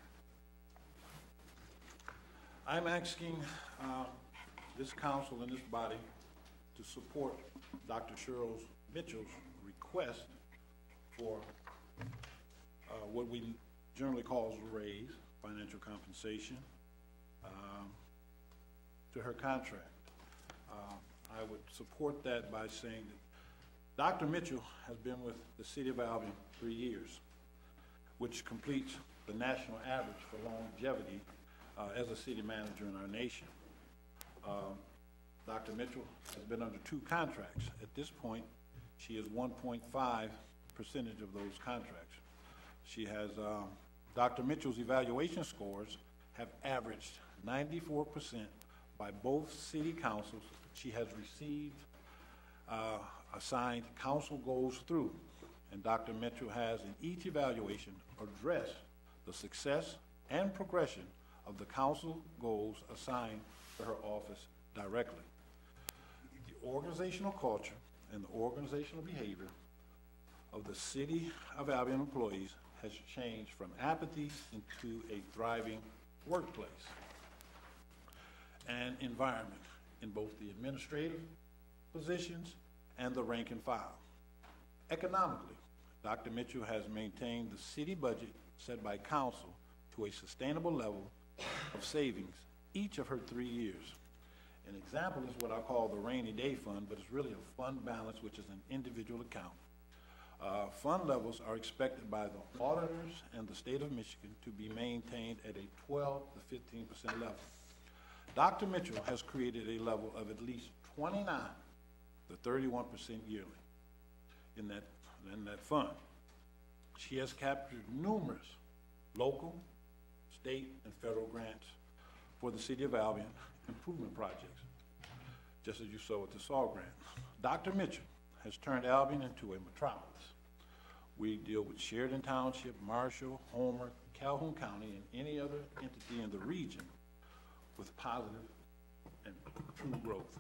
I'm asking this council and this body to support Dr. Cheryl Mitchell's request for what we generally call a raise, financial compensation, to her contract. I would support that by saying that Dr. Mitchell has been with the city of Albion 3 years, which completes the national average for longevity as a city manager in our nation. Dr. Mitchell has been under 2 contracts. At this point, she is 1.5% of those contracts. She has, Dr. Mitchell's evaluation scores have averaged 94% by both city councils. She has received assigned council goals through, and Dr. Mitchell has in each evaluation addressed the success and progression of the council goals assigned to her office directly. The organizational culture and the organizational behavior of the city of Albion employees has changed from apathy into a thriving workplace and environment in both the administrative positions and the rank and file. Economically, Dr. Mitchell has maintained the city budget set by council to a sustainable level of savings each of her 3 years. An example is what I call the rainy day fund, but it's really a fund balance, which is an individual account. Fund levels are expected by the auditors and the state of Michigan to be maintained at a 12 to 15% level. Dr. Mitchell has created a level of at least 29 to 31% yearly in that fund. She has captured numerous local, state, and federal grants for the City of Albion improvement projects, just as you saw with the SAW grant. Dr. Mitchell has turned Albion into a metropolis. We deal with Sheridan Township, Marshall, Homer, Calhoun County, and any other entity in the region with positive and true growth.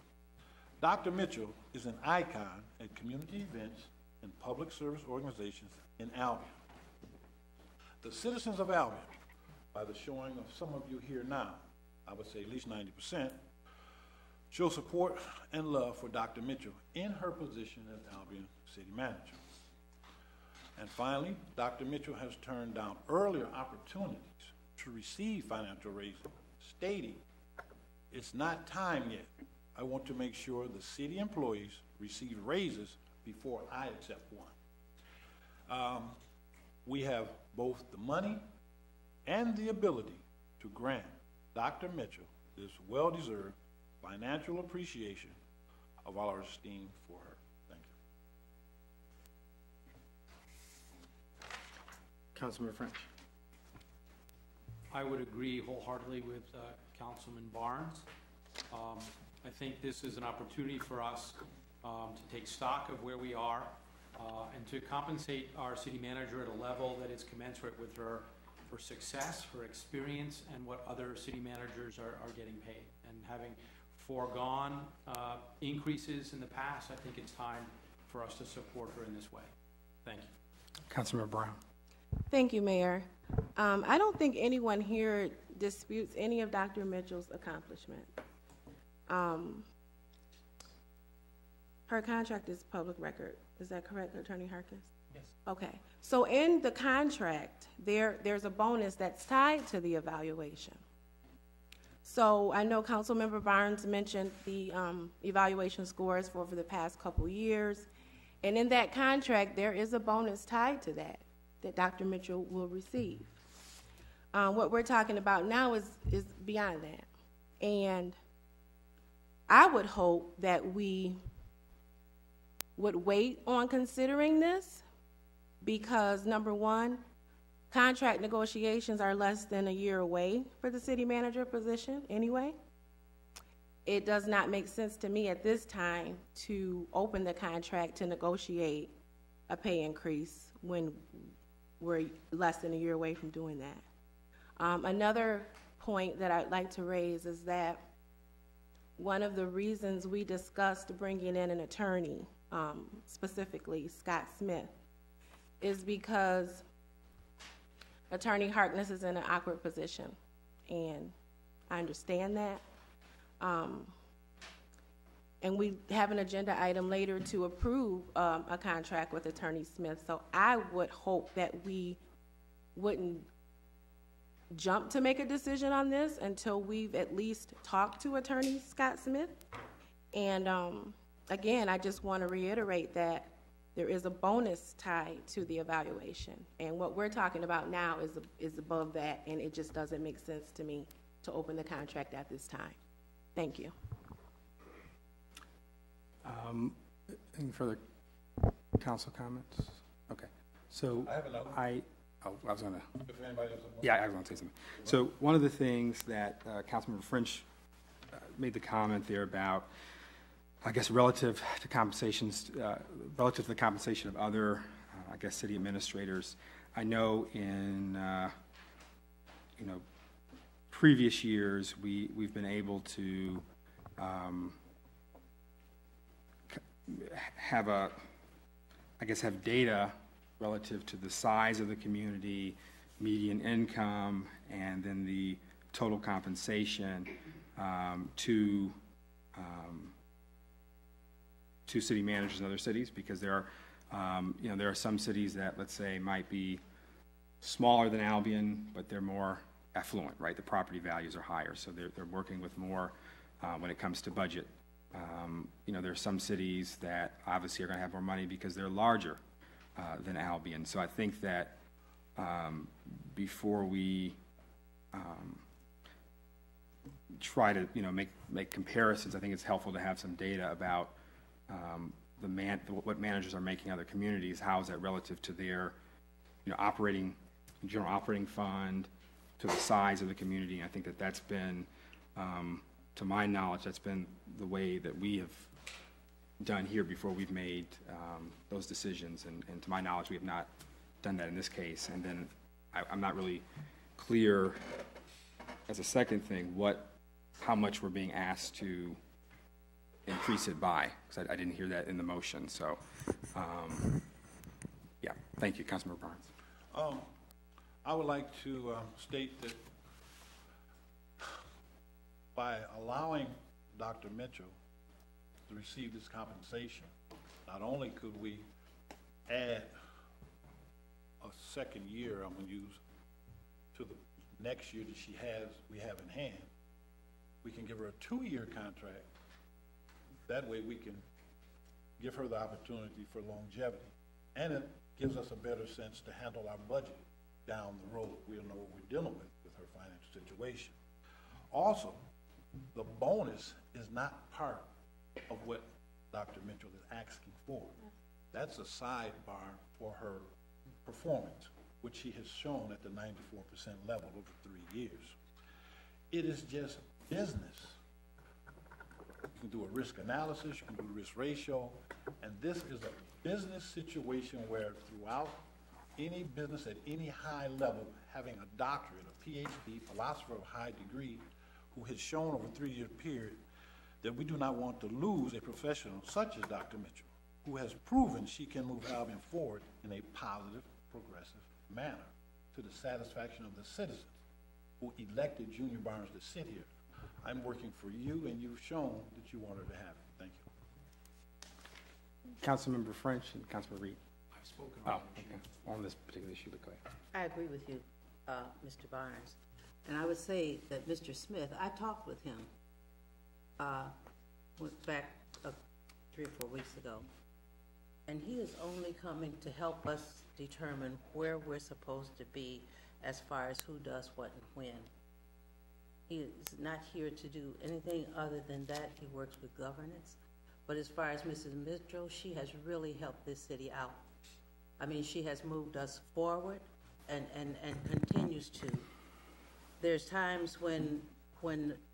Dr. Mitchell is an icon at community events and public service organizations in Albion. The citizens of Albion, by the showing of some of you here now, I would say at least 90%, show support and love for Dr. Mitchell in her position as Albion City Manager. And finally, Dr. Mitchell has turned down earlier opportunities to receive financial raises, stating, "It's not time yet. I want to make sure the city employees receive raises before I accept one." We have both the money and the ability to grant Dr. Mitchell this well-deserved financial appreciation of all our esteem for her. Thank you. Councilman French. I would agree wholeheartedly with Councilman Barnes. I think this is an opportunity for us to take stock of where we are and to compensate our city manager at a level that is commensurate with her success, her experience, and what other city managers are getting paid. And having foregone increases in the past, I think it's time for us to support her in this way. Thank you. Councilman Brown. Thank you, Mayor. I don't think anyone here disputes any of Dr. Mitchell's accomplishment. Her contract is public record. Is that correct, Attorney Harkins? Yes. Okay. So in the contract, there's a bonus that's tied to the evaluation. So I know Councilmember Barnes mentioned the evaluation scores for over the past couple years. And in that contract, there is a bonus tied to that Dr. Mitchell will receive. What we're talking about now is beyond that. And I would hope that we would wait on considering this because, number one, contract negotiations are less than a year away for the city manager position anyway. It does not make sense to me at this time to open the contract to negotiate a pay increase when we're less than a year away from doing that. Another point that I'd like to raise is that one of the reasons we discussed bringing in an attorney, specifically Scott Smith, is because Attorney Harkness is in an awkward position, and I understand that. And we have an agenda item later to approve a contract with Attorney Smith, so I would hope that we wouldn't jump to make a decision on this until we've at least talked to Attorney Scott Smith. And again, I just want to reiterate that there is a bonus tied to the evaluation. And what we're talking about now is above that, and it just doesn't make sense to me to open the contract at this time. Thank you. Any further council comments? Okay. So I have another. I was going to. If anybody else Yeah, I was going to say something. So one of the things that Councilmember French made the comment there about, I guess, relative to compensations, relative to the compensation of other, I guess, city administrators. I know in previous years we've been able to have data relative to the size of the community, median income, and then the total compensation to city managers in other cities, because there are some cities that, let's say, might be smaller than Albion, but they're more affluent, right? The property values are higher, so they're working with more when it comes to budget. You know, there are some cities that obviously are going to have more money because they're larger than Albion. So I think that before we try to, you know, make comparisons, I think it's helpful to have some data about what managers are making in other communities. How is that relative to their, you know, general operating fund, to the size of the community? And I think that that's been, to my knowledge, that's been the way that we have done here before we've made those decisions. And to my knowledge, we have not done that in this case. And then I'm not really clear, as a second thing, how much we're being asked to increase it by, because I didn't hear that in the motion. So, yeah, thank you, Councilmember Barnes. I would like to state that by allowing Dr. Mitchell to receive this compensation, not only could we add a second year, I'm going to use, to the next year that we have in hand, we can give her a 2-year contract. That way we can give her the opportunity for longevity. And it gives us a better sense to handle our budget down the road. We'll know what we're dealing with her financial situation. Also, the bonus is not part of what Dr. Mitchell is asking for. That's a sidebar for her performance, which she has shown at the 94% level over 3 years. It is just business. You can do a risk analysis, you can do a risk ratio, and this is a business situation where throughout any business at any high level, having a doctorate, a PhD, philosopher of high degree, who has shown over a 3-year period that we do not want to lose a professional such as Dr. Mitchell, who has proven she can move Albion forward in a positive, progressive manner to the satisfaction of the citizens who elected Junior Barnes to sit here. I'm working for you, and you've shown that you wanted to have it. Thank you. Councilmember French and Councilmember Reed. I've spoken on this particular issue, but go ahead. I agree with you, Mr. Barnes. And I would say that Mr. Smith, I talked with him went back 3 or 4 weeks ago, and he is only coming to help us determine where we're supposed to be as far as who does what and when. He is not here to do anything other than that. He works with governance. But as far as Mrs. Mitchell, she has really helped this city out. I mean, she has moved us forward and continues to. There's times when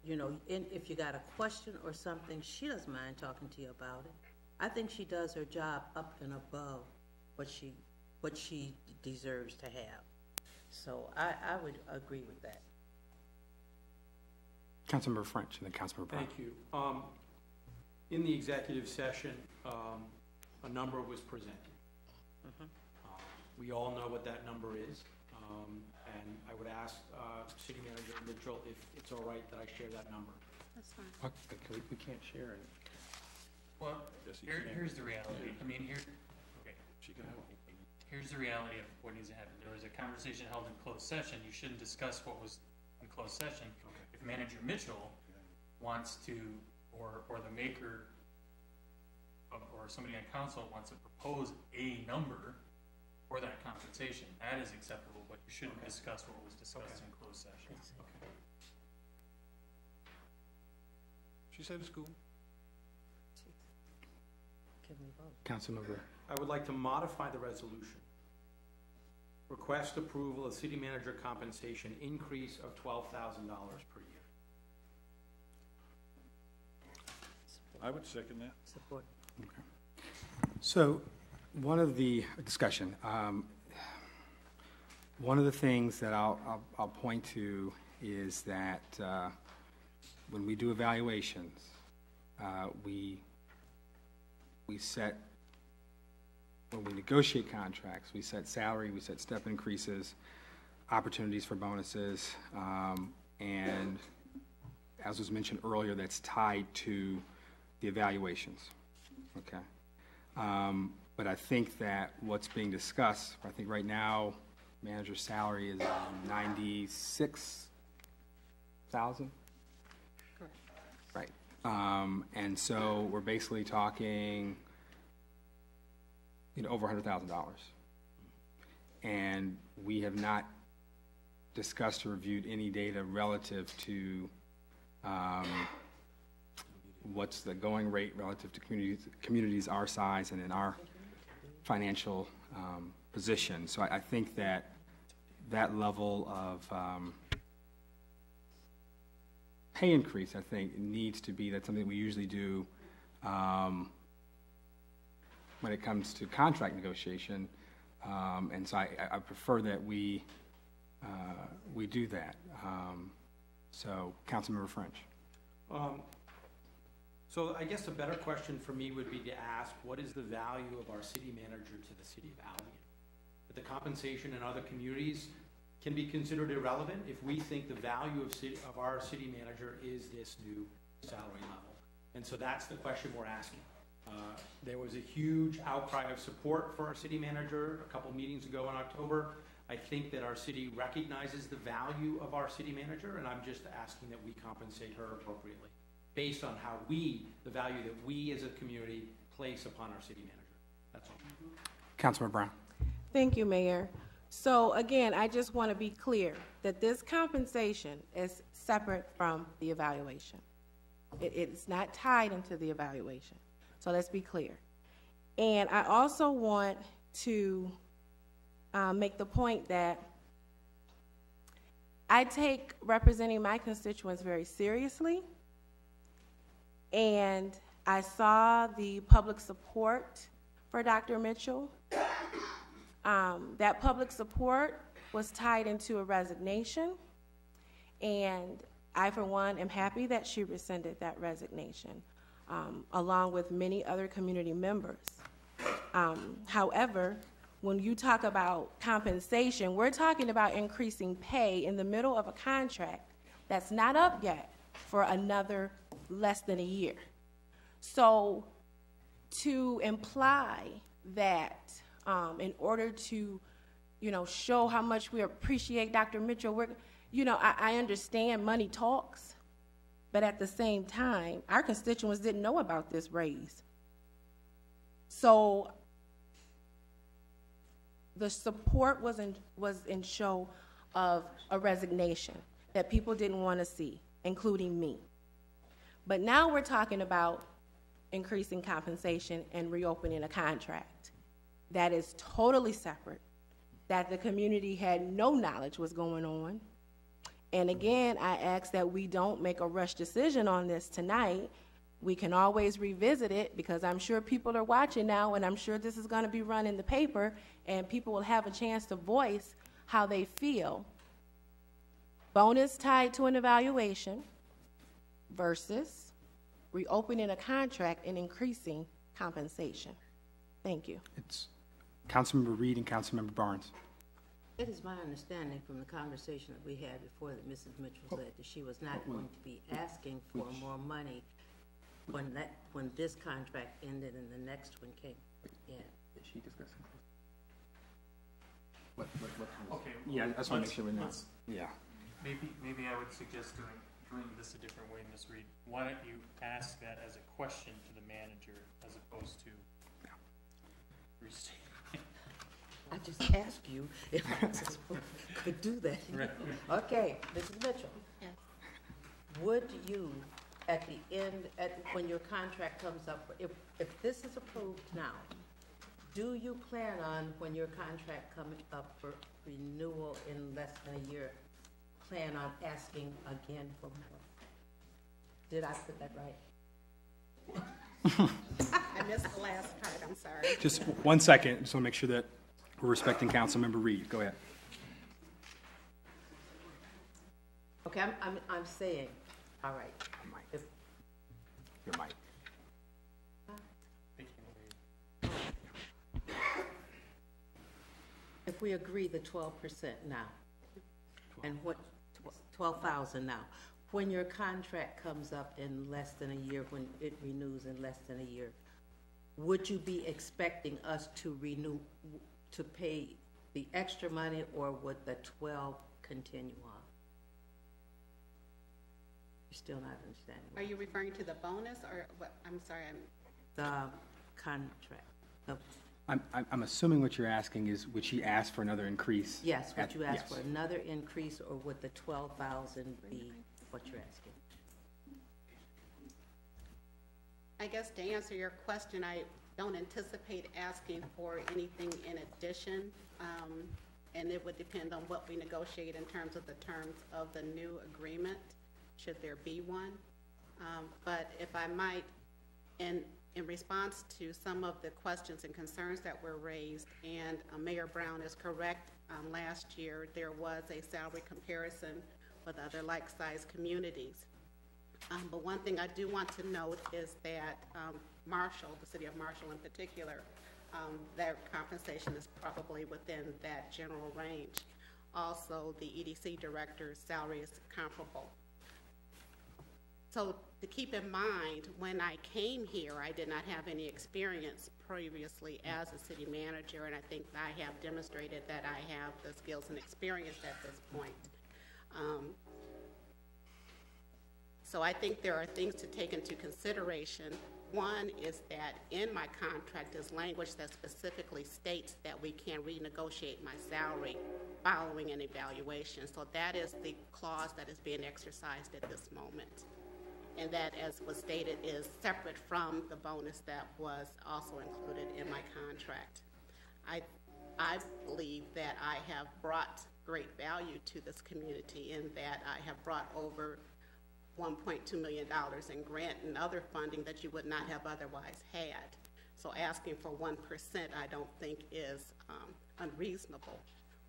you know, if you got a question or something, she doesn't mind talking to you about it. I think she does her job up and above what she deserves to have. So I would agree with that. Councilmember French and then Councilmember Brown. Thank you. In the executive session, a number was presented. We all know what that number is. And I would ask City Manager Mitchell if it's all right that I share that number. That's fine. Okay, we can't share it. Well, here's the reality. I mean, here's the reality of what needs to happen. There was a conversation held in closed session. You shouldn't discuss what was in closed session. If Manager Mitchell wants to, or the maker of, or somebody on council wants to propose a number for that compensation, that is acceptable, but you shouldn't discuss what was discussed in closed session. She said it's cool. Can we vote? Councilmember. I would like to modify the resolution. Request approval of city manager compensation increase of $12,000 per year. I would second that. Support. Okay. So one of the discussion, one of the things that I'll point to is that when we do evaluations, we set, when we negotiate contracts, we set salary, we set step increases, opportunities for bonuses, and as was mentioned earlier, that's tied to the evaluations, okay? But I think that what's being discussed, I think right now, manager's salary is $96,000. Correct. Right. And so we're basically talking, over $100,000. And we have not discussed or reviewed any data relative to what's the going rate relative to communities our size and in our financial position. So I think that level of pay increase, I think, needs to be, that's something we usually do when it comes to contract negotiation. And so I prefer that we do that. So, Councilmember French. So I guess a better question for me would be to ask, what is the value of our city manager to the city of Albion? That the compensation in other communities can be considered irrelevant if we think the value of our city manager is this new salary level. And so that's the question we're asking. There was a huge outcry of support for our city manager a couple meetings ago in October. I think that our city recognizes the value of our city manager, and I'm just asking that we compensate her appropriately based on how the value that we as a community place upon our city manager. That's all. Councilmember Brown. Thank you, Mayor. So again, I just want to be clear that this compensation is separate from the evaluation. It's not tied into the evaluation. So let's be clear. And I also want to make the point that I take representing my constituents very seriously. And I saw the public support for Dr. Mitchell. That public support was tied into a resignation. And I, for one, am happy that she rescinded that resignation, along with many other community members. However, when you talk about compensation, we're talking about increasing pay in the middle of a contract that's not up yet for another less than a year. So to imply that in order to, show how much we appreciate Dr. Mitchell, I understand money talks, but at the same time, our constituents didn't know about this raise. So the support was in show of a resignation that people didn't want to see, including me. But now we're talking about increasing compensation and reopening a contract that is totally separate, that the community had no knowledge was going on. And again, I ask that we don't make a rush decision on this tonight. We can always revisit it, because I'm sure people are watching now, and I'm sure this is going to be run in the paper, and people will have a chance to voice how they feel. Bonus tied to an evaluation versus reopening a contract and increasing compensation. Thank you. It's Councilmember Reed and Councilmember Barnes. It is my understanding from the conversation that we had before that Mrs. Mitchell said that she was not going to be asking for more money when this contract ended and the next one came in. Is she discussing? What? Okay. Yeah, I just want to make sure we know. Yeah. Maybe I would suggest doing this a different way, Ms. Reed. Why don't you ask that as a question to the manager as opposed to receiving? I just asked you if I could do that. Right. Okay, Mrs. Mitchell. Yes. Would you, at the end, when your contract comes up, if this is approved now, do you plan on, when your contract comes up for renewal in less than a year, plan on asking again for more? Did I put that right? I missed the last part, I'm sorry. Just 1 second. Just want to make sure that we're respecting Councilmember Reed. Go ahead. Okay, I'm saying, all right. Your mic. If we agree the 12% now, and what, 12,000 now, when your contract comes up in less than a year, when it renews in less than a year, would you be expecting us to renew, to pay the extra money, or would the 12 continue on? still not understanding. Are you referring to the bonus or what? I'm sorry, The contract. The- I'm assuming what you're asking is, would she ask for another increase? Yes, would you ask yes. for another increase, or would the 12,000 be what you're asking? I guess to answer your question, I don't anticipate asking for anything in addition, and it would depend on what we negotiate in terms of the terms of the new agreement, should there be one. But if I might, in response to some of the questions and concerns that were raised, and Mayor Brown is correct, last year there was a salary comparison with other like-sized communities. But one thing I do want to note is that Marshall, the city of Marshall in particular, their compensation is probably within that general range. Also, the EDC director's salary is comparable. So to keep in mind, when I came here, I did not have any experience previously as a city manager, and I think I have demonstrated that I have the skills and experience at this point. So I think there are things to take into consideration. One is that in my contract is language that specifically states that we can renegotiate my salary following an evaluation. So that is the clause that is being exercised at this moment. And that, as was stated, is separate from the bonus that was also included in my contract. I believe that I have brought great value to this community in that I have brought over $1.2 million in grant and other funding that you would not have otherwise had. So asking for 1% I don't think is unreasonable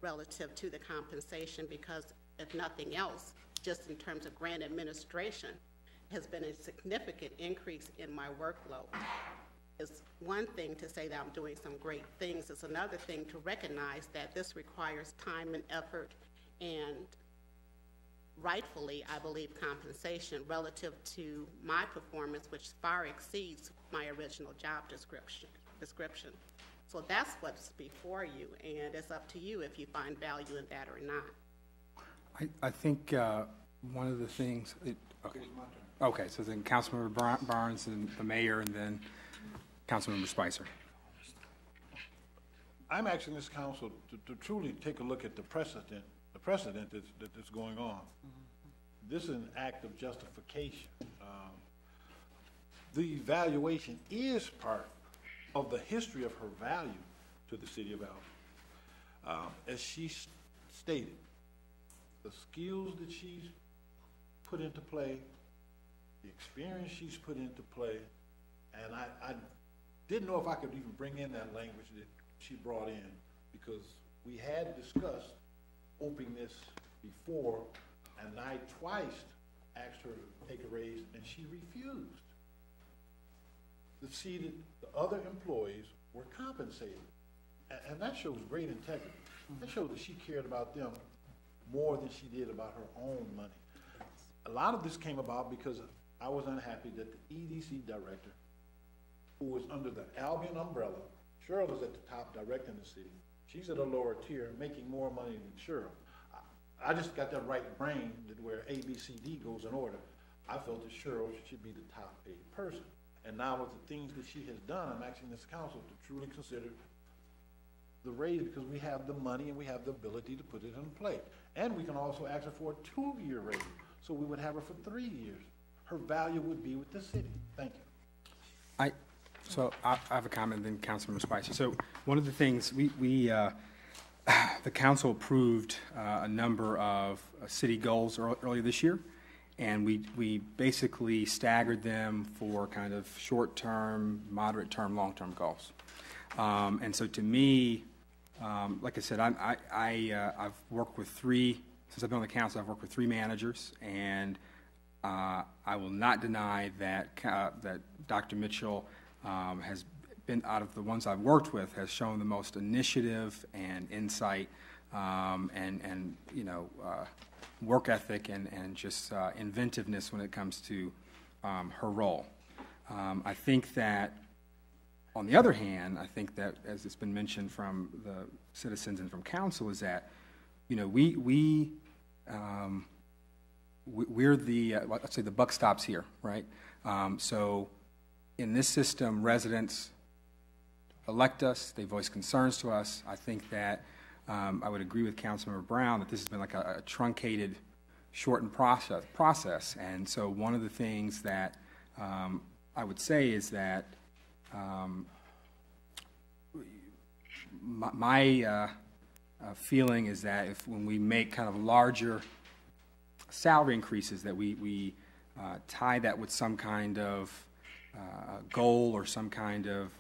relative to the compensation, because if nothing else, just in terms of grant administration, has been a significant increase in my workload. It's one thing to say that I'm doing some great things. It's another thing to recognize that this requires time and effort, and rightfully, I believe, compensation relative to my performance, which far exceeds my original job description. So that's what's before you, and it's up to you if you find value in that or not. I think one of the things, okay, so then Councilmember Barnes and the mayor, and then Councilmember Spicer. I'm asking this council to truly take a look at the precedent that's going on. This is an act of justification. The evaluation is part of the history of her value to the city of Albion. As she stated, the skills that she's put into play, the experience she's put into play, and I didn't know if I could even bring in that language that she brought in, because we had discussed opening this before, and I twice asked her to take a raise, and she refused. To see that the other employees were compensated, and that shows great integrity. That shows that she cared about them more than she did about her own money. A lot of this came about because I was unhappy that the EDC director, who was under the Albion umbrella, Cheryl is at the top directing the city. She's at a lower tier, making more money than Cheryl. I just got that right brain that where A, B, C, D goes in order. I felt that Cheryl should be the top paid person. And now with the things that she has done, I'm asking this council to truly consider the raise, because we have the money and we have the ability to put it in play. And we can also ask her for a 2-year raise, so we would have her for 3 years. Her value would be with the city. Thank you. So I have a comment, then Councilmember Spicer. So one of the things the council approved a number of city goals earlier this year, and we basically staggered them for kind of short-term, moderate-term, long-term goals. And so to me, like I said, I've worked with since I've been on the council, I've worked with 3 managers, and I will not deny that that Dr. Mitchell has been, out of the ones I've worked with, has shown the most initiative and insight and work ethic and just inventiveness when it comes to her role. I think that, on the other hand, I think that, as it's been mentioned from the citizens and from council, is that we we're the, let's say the buck stops here, right? So in this system, residents elect us, they voice concerns to us. I think that I would agree with Councilmember Brown that this has been like a truncated, shortened process. And so one of the things that I would say is that my feeling is that when we make kind of larger salary increases, that we tie that with some kind of goal or some kind of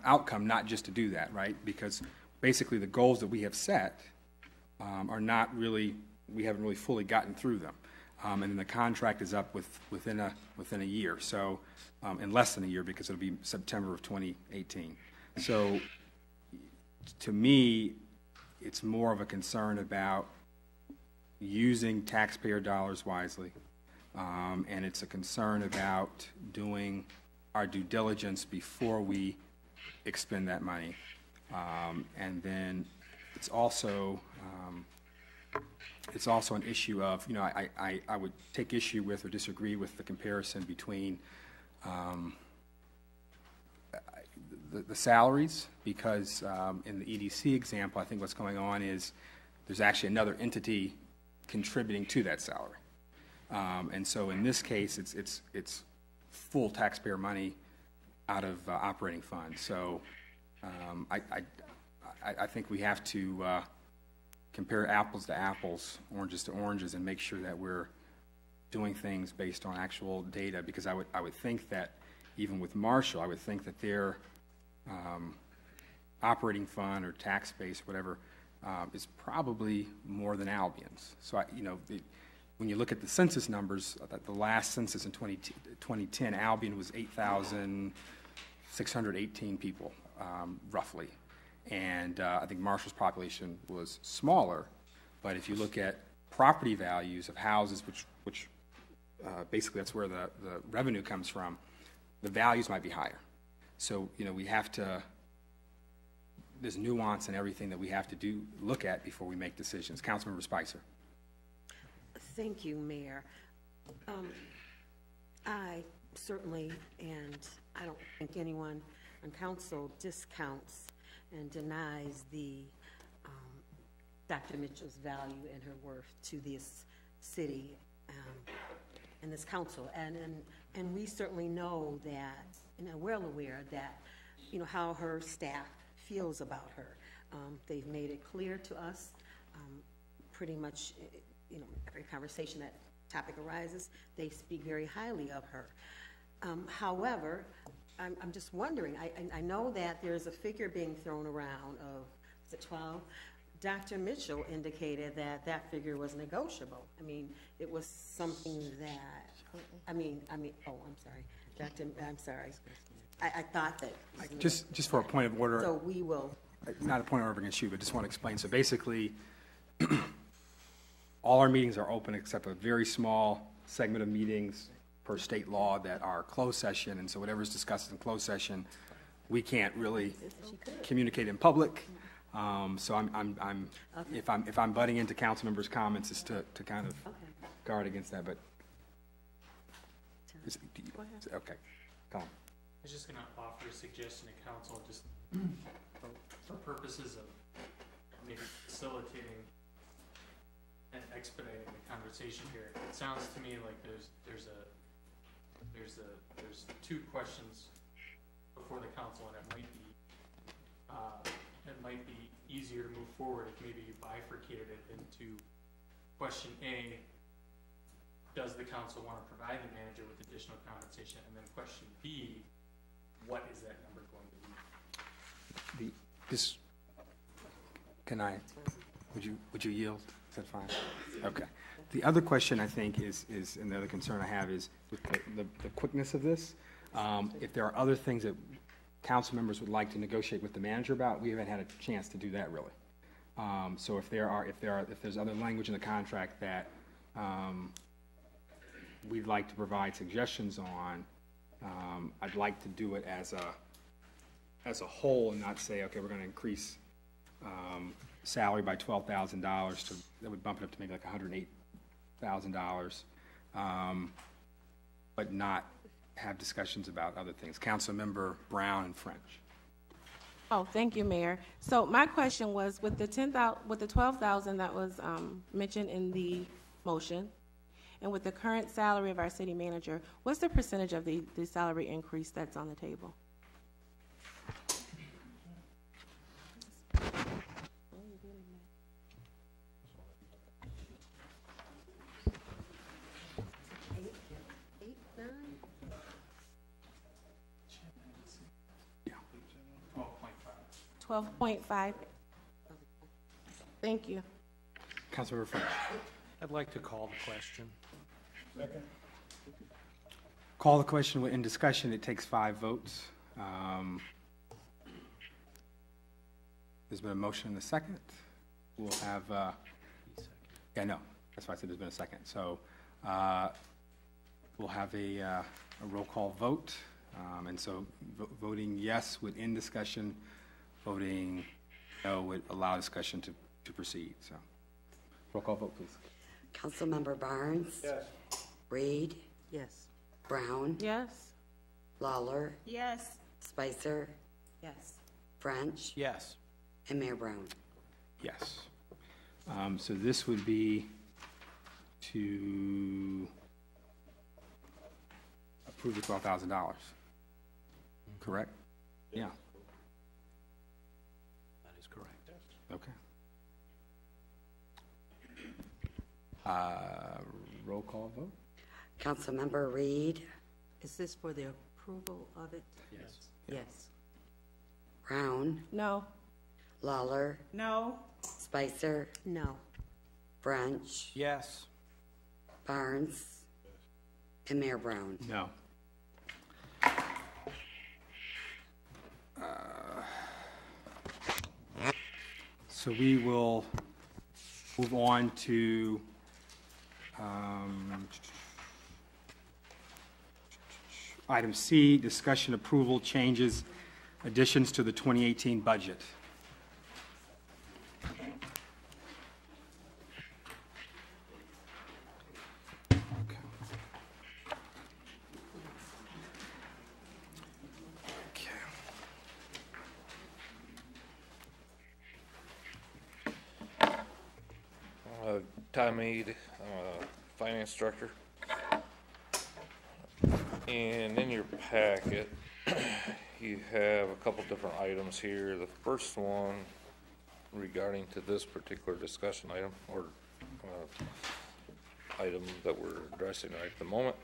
outcome, not just to do that, right? Because basically the goals that we have set are not really, we haven't really fully gotten through them. And then the contract is up within a year, so in less than a year, because it'll be September of 2018. So to me, it's more of a concern about using taxpayer dollars wisely, and it's a concern about doing our due diligence before we expend that money. And then it's also an issue of, you know, I would take issue with or disagree with the comparison between the salaries, because in the EDC example, I think what's going on is there's actually another entity contributing to that salary. And so in this case, it's full taxpayer money out of operating funds. So I think we have to compare apples to apples, oranges to oranges, and make sure that we're doing things based on actual data, because I would think that even with Marshall, I would think that their operating fund or tax base, whatever, is probably more than Albion's. So, when you look at the census numbers, the last census in 2010, Albion was 8,618 people, roughly. And I think Marshall's population was smaller, but if you look at property values of houses, which basically that's where the revenue comes from, the values might be higher. So, we have to, there's nuance in everything that we have to look at before we make decisions. Councilmember Spicer. Thank you, Mayor. I certainly, and I don't think anyone on council discounts and denies the Dr. Mitchell's value and her worth to this city and this council. And we certainly know that, and are well aware that, how her staff feels about her. They've made it clear to us pretty much, every conversation that topic arises, they speak very highly of her. However, I'm just wondering, I know that there's a figure being thrown around of, is it 12? Dr. Mitchell indicated that that figure was negotiable. I mean, it was something that, oh, I'm sorry. I'm sorry. I thought that. Just for a point of order. So we will. Not a point of order against you, but just want to explain. So basically, all our meetings are open except a very small segment of meetings per state law that are closed session, and so whatever's discussed in closed session, we can't really communicate in public. So if I'm butting into council members' comments, is to kind of guard against that. But okay, Colin. I was just going to offer a suggestion to council, just for purposes of maybe facilitating and expediting the conversation here. It sounds to me like there's two questions before the council, and it might be easier to move forward if maybe you bifurcated it into question A: does the council want to provide the manager with additional compensation? And then question B: what is that number going to be? Would you yield? Is that fine? Okay. The other question I think is, and the other concern I have is with the quickness of this. If there are other things that council members would like to negotiate with the manager about, we haven't had a chance to do that really. So if there's other language in the contract that we'd like to provide suggestions on, I'd like to do it as a whole and not say, okay, we're going to increase salary by $12,000 to, that would bump it up to maybe like $108,000, but not have discussions about other things. Councilmember Brown and French. Oh, thank you, Mayor. So my question was, with the $12,000 that was mentioned in the motion, and with the current salary of our city manager, what's the percentage of the salary increase that's on the table? Yeah. 12.5. Thank you. Councilmember French. I'd like to call the question. Second. Call the question. In discussion, it takes 5 votes. There's been a motion and a second. We'll have, yeah, no, that's why I said there's been a second. So we'll have a roll call vote. And so voting yes would end discussion. Voting no would allow discussion to proceed. So roll call vote, please. Councilmember Barnes? Yes. Reed? Yes. Brown? Yes. Lawler? Yes. Spicer? Yes. French? Yes. And Mayor Brown? Yes. So this would be to approve the $12,000. Correct? Yeah. That is correct. Okay. Roll call vote? Councilmember Reed? Is this for the approval of it? Yes. Yes. Brown? No. Lawler? No. Spicer? No. French? Yes. Barnes? And Mayor Brown? No. So we will move on to item C, discussion approval changes, additions to the 2018 budget. Tom Mead, Finance Director. And in your packet, you have a couple different items here. The first one regarding to this particular discussion item or item that we're addressing right at the moment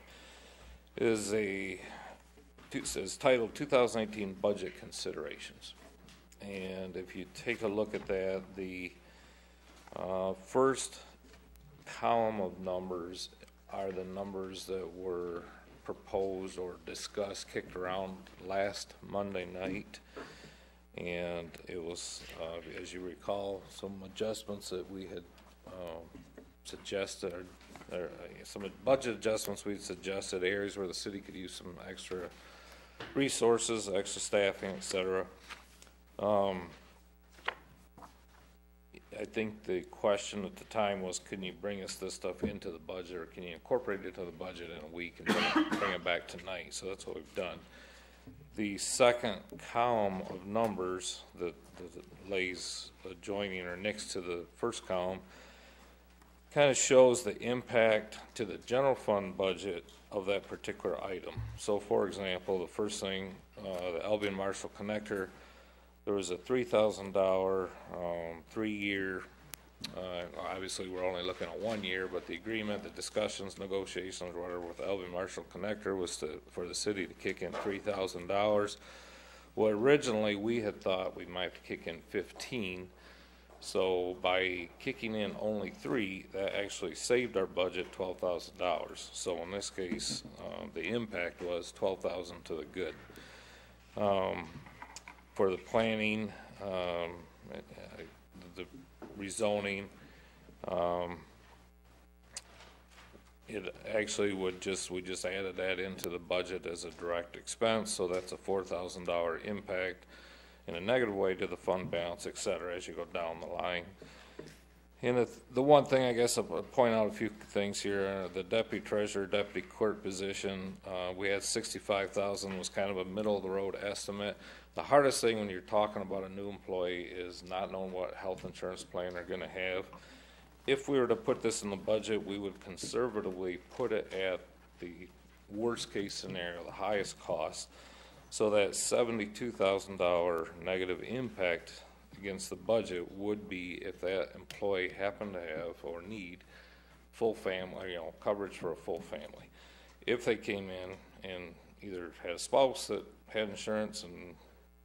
is it says titled 2018 Budget Considerations. And if you take a look at that, the first column of numbers are the numbers that were proposed or discussed, kicked around last Monday night. And it was, as you recall, some adjustments that we had suggested, or some budget adjustments we suggested, areas where the city could use some extra resources, extra staffing, etc. I think the question at the time was, can you bring us this stuff into the budget, or can you incorporate it into the budget in a week and bring it back tonight? So that's what we've done. The second column of numbers that lays adjoining or next to the first column kind of shows the impact to the general fund budget of that particular item. So for example, the first thing, the Albion Marshall Connector, there was a $3,000 3-year, obviously we're only looking at 1 year, but the agreement, the discussions, negotiations, whatever, with the Albion Marshall Connector was for the city to kick in $3,000. Well, originally we had thought we might have to kick in 15. So by kicking in only 3, that actually saved our budget $12,000. So in this case, the impact was $12,000 to the good. For the planning, the rezoning, it actually we just added that into the budget as a direct expense, so that's a $4,000 impact. in a negative way to the fund balance, et cetera, as you go down the line. And the one thing, I guess, I'll point out a few things here. The deputy treasurer, deputy clerk position, we had 65,000 was kind of a middle of the road estimate. The hardest thing when you're talking about a new employee is not knowing what health insurance plan they're going to have. If we were to put this in the budget, we would conservatively put it at the worst case scenario, the highest cost, so that $72,000 negative impact against the budget would be if that employee happened to have or need full family, coverage for a full family. If they came in and either had a spouse that had insurance and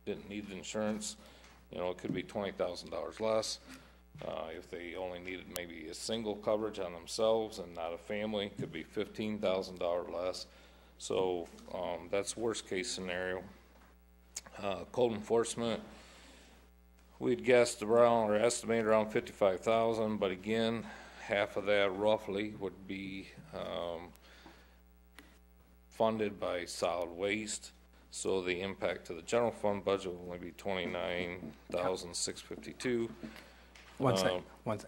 didn't need the insurance, it could be $20,000 less. If they only needed maybe a single coverage on themselves and not a family, it could be $15,000 less. So that's worst case scenario. Code enforcement, we'd guessed around or estimated around 55,000, but again, half of that roughly would be funded by solid waste. So the impact to the general fund budget will only be $29,652. One second,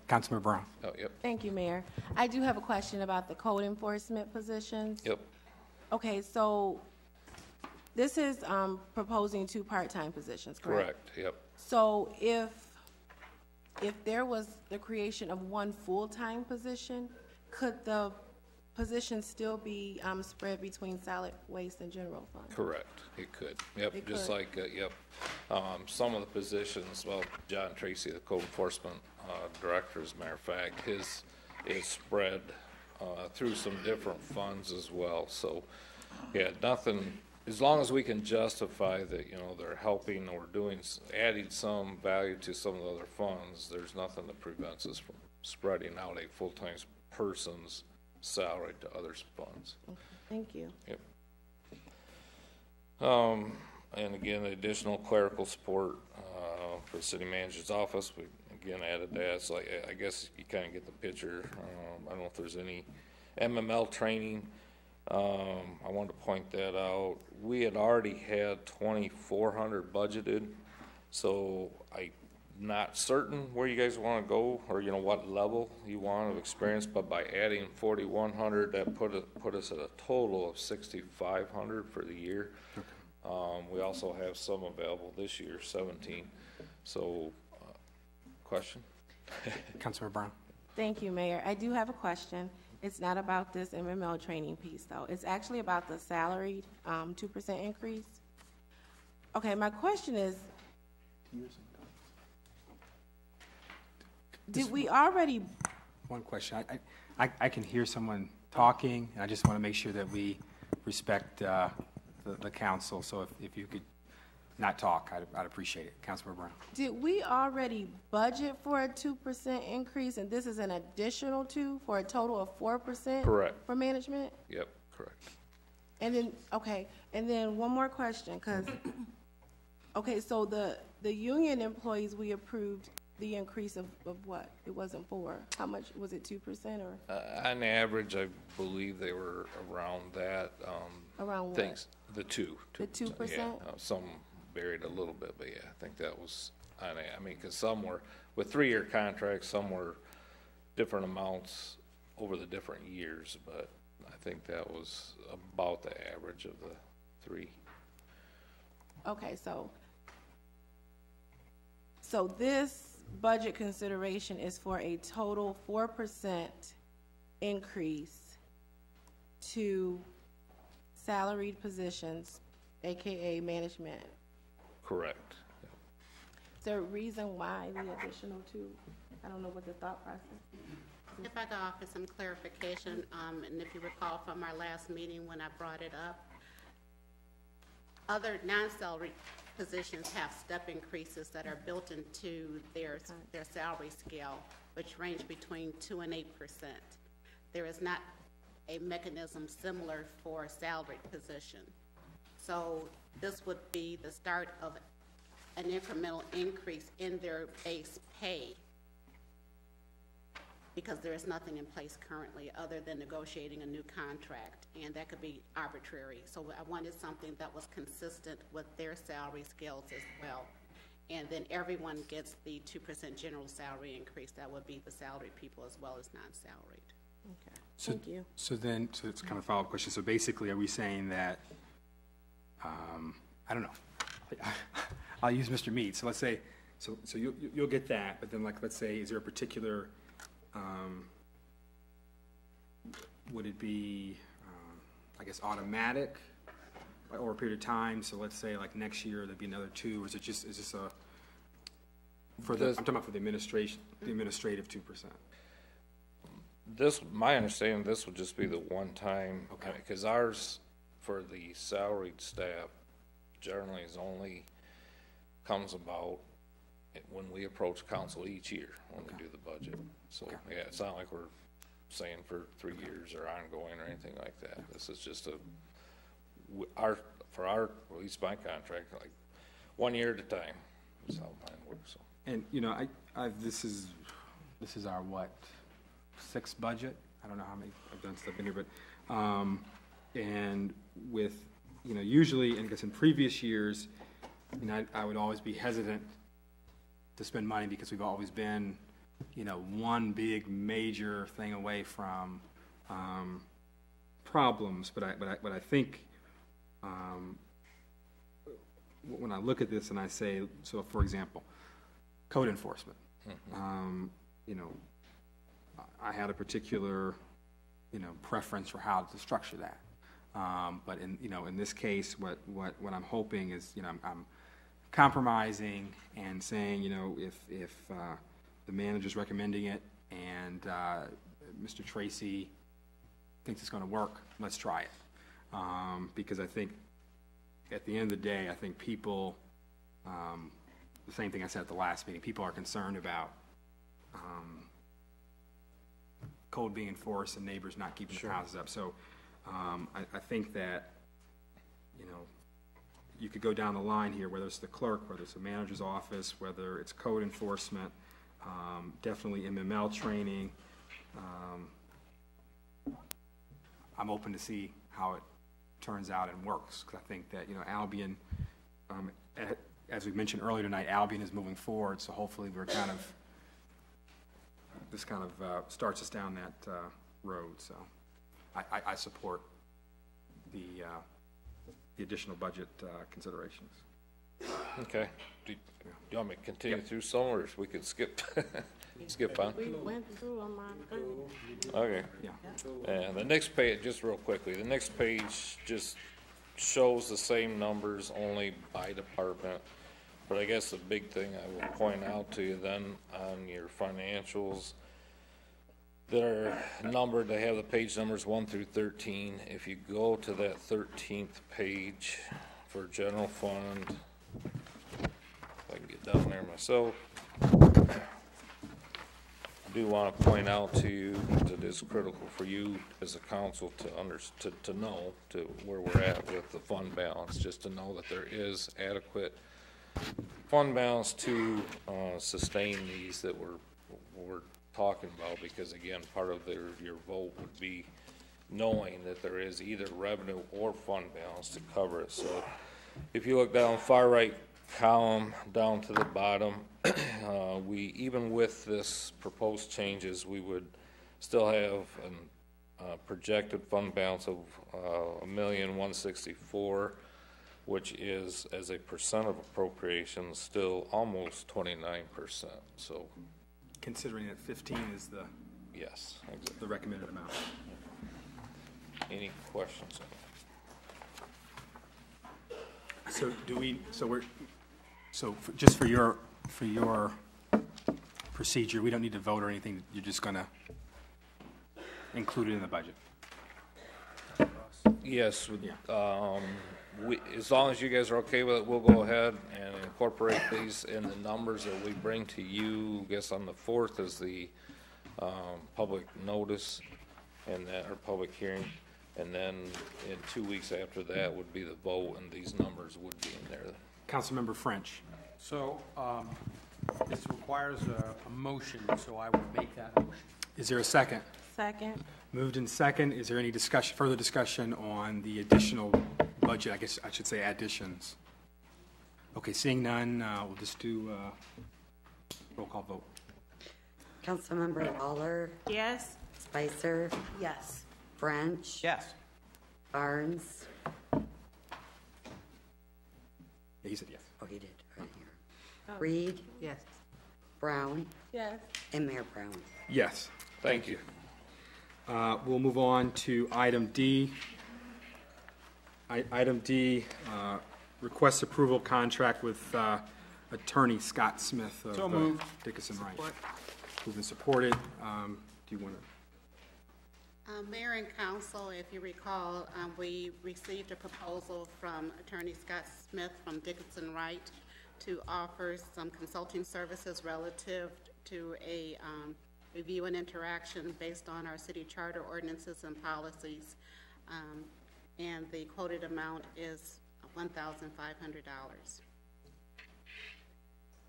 Councilman Brown. Oh, yep. Thank you, Mayor. I do have a question about the code enforcement positions. Yep. Okay, so this is proposing 2 part-time positions, correct? Correct, yep. So if there was the creation of 1 full-time position, could the position still be spread between solid waste and general fund? Correct, it could. Yep, it just could. like, yep. Some of the positions, well, John Tracy, the code enforcement director, as a matter of fact, his is spread through some different funds as well. So, yeah, nothing, as long as we can justify that, they're helping or adding some value to some of the other funds, there's nothing that prevents us from spreading out a full-time person's salary to other funds. Okay, thank you. Yep. And again, additional clerical support for the city manager's office. We again added that. So I guess you kind of get the picture. I don't know if there's any MML training. I wanted to point that out. We had already had 2,400 budgeted, so I'm not certain where you guys want to go or what level you want of experience. But by adding 4,100, that put us at a total of 6,500 for the year. Okay. We also have some available this year, 17. So, question? Councilor Brown. Thank you, Mayor. I do have a question. It's not about this MML training piece, though. It's actually about the salaried 2% increase. Okay, my question is, did we already... One question. I can hear someone talking, and I just want to make sure that we respect the council. So if you could not talk, I'd appreciate it. Councilman Brown. Did we already budget for a 2% increase, and this is an additional 2 for a total of 4%? Correct. For management? Yep, correct. And then, okay, and then one more question, because, okay, so the union employees, we approved the increase of what? It wasn't 4. How much, was it 2% or? On average, I believe they were around that. Around what? Things, the 2. The 2%? Yeah, some varied a little bit, but yeah, I think that was, because some were, with 3-year contracts, some were different amounts over the different years, but I think that was about the average of the 3. Okay, so this budget consideration is for a total 4% increase to salaried positions, AKA management. Correct. Is there a reason why the additional 2? I don't know what the thought process is. If I could offer some clarification, and if you recall from our last meeting when I brought it up, other non-salary positions have step increases that are built into their salary scale, which range between 2 and 8%. There is not a mechanism similar for a salaried position. So this would be the start of an incremental increase in their base pay, because there is nothing in place currently other than negotiating a new contract, and that could be arbitrary. So I wanted something that was consistent with their salary scales as well. And then everyone gets the 2% general salary increase. That would be the salaried people as well as non-salaried. Okay, So, thank you. So it's kind of a follow-up question. So basically, are we saying that, I don't know, I'll use Mr. Mead. So let's say, so you'll get that, but then let's say, is there a particular, would it be, I guess, automatic over a period of time? So let's say next year there'd be another 2, or is this a, I'm talking about for the administration, the administrative 2%. My understanding, this would just be the one time, because ours, for the salaried staff, generally is only comes about when we approach council each year when we do the budget. So, yeah, it's not like we're saying for 3 years or ongoing or anything like that. This is just for our, at least my contract, 1 year at a time. That's how mine works. So. And, this is our what? 6th budget. I don't know how many I've done stuff in here, but and with usually, and I guess in previous years, I would always be hesitant to spend money because we've always been one big major thing away from problems. But I think when I look at this and I say, so for example, code enforcement. I had a particular, preference for how to structure that. But in this case, what I'm hoping is, I'm compromising and saying, if the manager's recommending it and Mr. Tracy thinks it's going to work, let's try it. Because I think at the end of the day, I think people, the same thing I said at the last meeting, people are concerned about code being enforced and neighbors not keeping their houses up. So I think that, you could go down the line here, whether it's the clerk, whether it's the manager's office, whether it's code enforcement, definitely MML training. I'm open to see how it turns out and works, because I think that, Albion, as we mentioned earlier tonight, Albion is moving forward, so hopefully this kind of starts us down that road. So I support the additional budget considerations. Okay. Do you want me to continue through some, or we could skip on? We went through them. Okay. Yeah. And the next page, just real quickly, the next page just shows the same numbers only by department. But I guess the big thing I will point out to you then on your financials that are numbered, they have the page numbers 1 through 13. If you go to that 13th page for general fund, if I can get down there myself, I do want to point out to you that it is critical for you as a council to know where we're at with the fund balance, just to know that there is adequate fund balance to sustain these that we're talking about, because again, part of your vote would be knowing that there is either revenue or fund balance to cover it. So if you look down far right column down to the bottom, we, even with this proposed changes, we would still have a projected fund balance of $1,164,000, which is, as a percent of appropriations, still almost 29%. So, considering that 15 is the exactly the recommended amount. Any questions? So just for your procedure, we don't need to vote or anything. You're just going to include it in the budget. Yes. As long as you guys are okay with it, we'll go ahead and incorporate these in the numbers that we bring to you. I guess on the 4th is the public notice and that, or public hearing, and then in 2 weeks after that would be the vote, and these numbers would be in there. Councilmember French. So this requires a motion, so I would make that motion. Is there a second? Second. Moved in second. Is there any further discussion on the additional budget? I guess I should say additions. Okay, seeing none, we'll just do roll call vote. Councilmember Lawler, Yes? Spicer, Yes. French, Yes. Barnes. Yeah, he said yes. Oh, he did. Right here. Reed, Yes. Brown, Yes. and Mayor Brown. Yes. Thank you. We'll move on to item D. Item D, request approval contract with attorney Scott Smith of So moved. Dickinson Wright. Support. Moved and supported. Do you want to? Mayor and council, if you recall, we received a proposal from Attorney Scott Smith from Dickinson Wright to offer some consulting services relative to a review and interaction based on our city charter ordinances and policies. And the quoted amount is $1,500.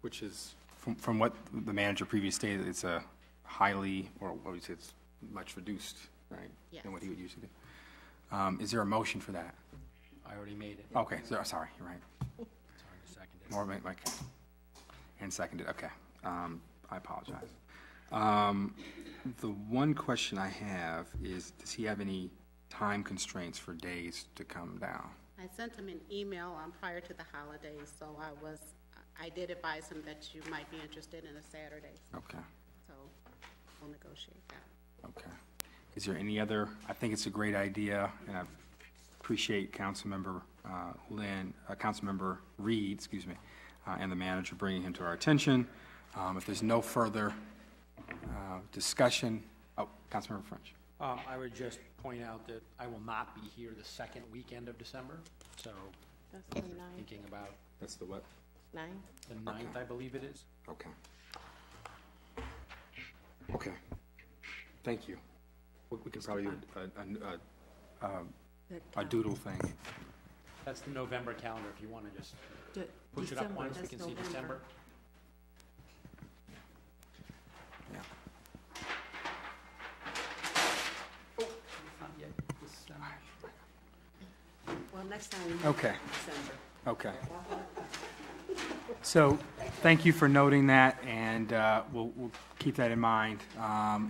Which is, from what the manager previously stated, it's a highly, or what would you say, it's much reduced, right? Yes. Than what he would usually do. Is there a motion for that? I already made it. Okay, so, sorry, you're right. Sorry, seconded. More, okay. And seconded, okay. I apologize. The one question I have is, does he have any time constraints for days to come down? I sent him an email prior to the holidays, so I did advise him that you might be interested in a Saturday. Okay, So we'll negotiate that. okay. Is there any other, I think it's a great idea, and I appreciate Councilmember Councilmember Reed, excuse me, and the manager bringing him to our attention. If there's no further discussion, Councilmember French. I would just point out that I will not be here the second weekend of December, so That's the 9th. thinking about That's the what? 9th. the 9th, I believe it is. Okay. Okay. Thank you. We could probably do a doodle thing. That's the November calendar, if you want to just De- push it up December, once, we that's can see November. December. Yeah. Not yet December. Well, next time. Okay. December. Okay. So, thank you for noting that, and we'll keep that in mind.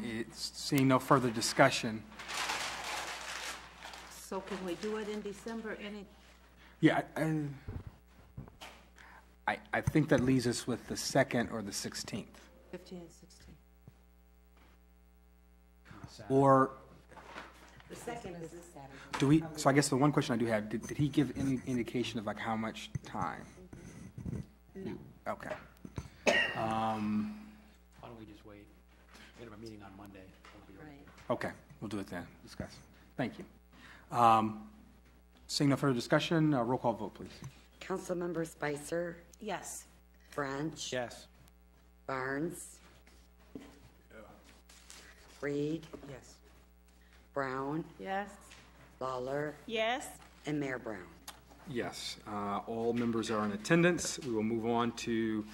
It's seeing no further discussion. So can we do it in December? Yeah, I think that leaves us with the 2nd or the 16th. 15 and 16? Or The 2nd is this Saturday. do we, so I guess the one question I do have, did he give any indication of like how much time? No. Okay. Why don't we just wait? We have a meeting on Monday. Right. Okay, we'll do it then, discuss. Thank you. Seeing no further discussion, roll call vote, please. Councilmember Spicer, Yes. French, Yes. Barnes, Reed, Yes. Brown, Yes. Lawler, Yes? and Mayor Brown. Yes, all members are in attendance. We will move on to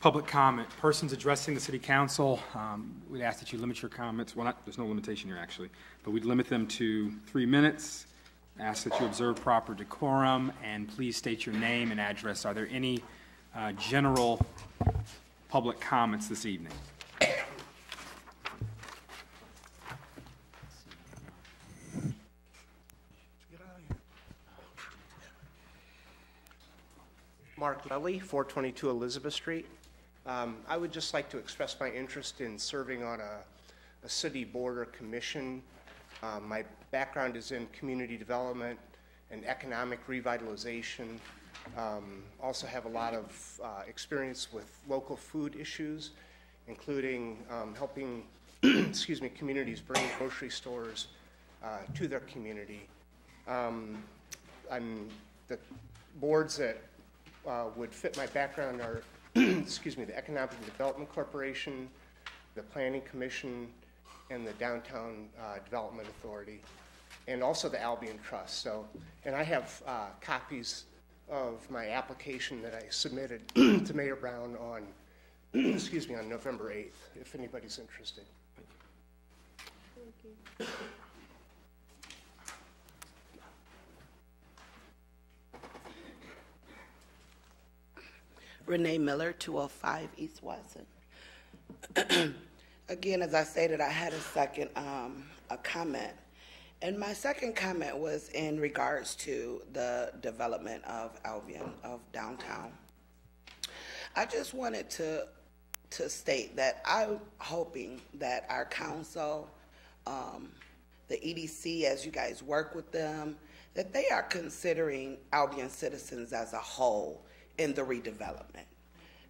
public comment. Persons addressing the city council, we'd ask that you limit your comments, well, there's no limitation here actually, but we'd limit them to 3 minutes. Ask that you observe proper decorum, and please state your name and address. Are there any general public comments this evening? Mark Lelly, 422 Elizabeth Street. I would just like to express my interest in serving on a city board or commission. My background is in community development and economic revitalization. Also have a lot of experience with local food issues, including helping excuse me, communities bring grocery stores to their community. The boards that would fit my background are excuse me, the Economic Development Corporation, the Planning Commission, and the Downtown Development Authority, and also the Albion Trust. So, and I have copies of my application that I submitted to Mayor Brown on excuse me, on November 8th, if anybody's interested. Thank you. Renee Miller, 205 East Watson. Again, as I stated, I had a comment. And my second comment was in regards to the development of Albion, of downtown. I just wanted to state that I'm hoping that our council, the EDC, as you guys work with them, that they are considering Albion citizens as a whole in the redevelopment,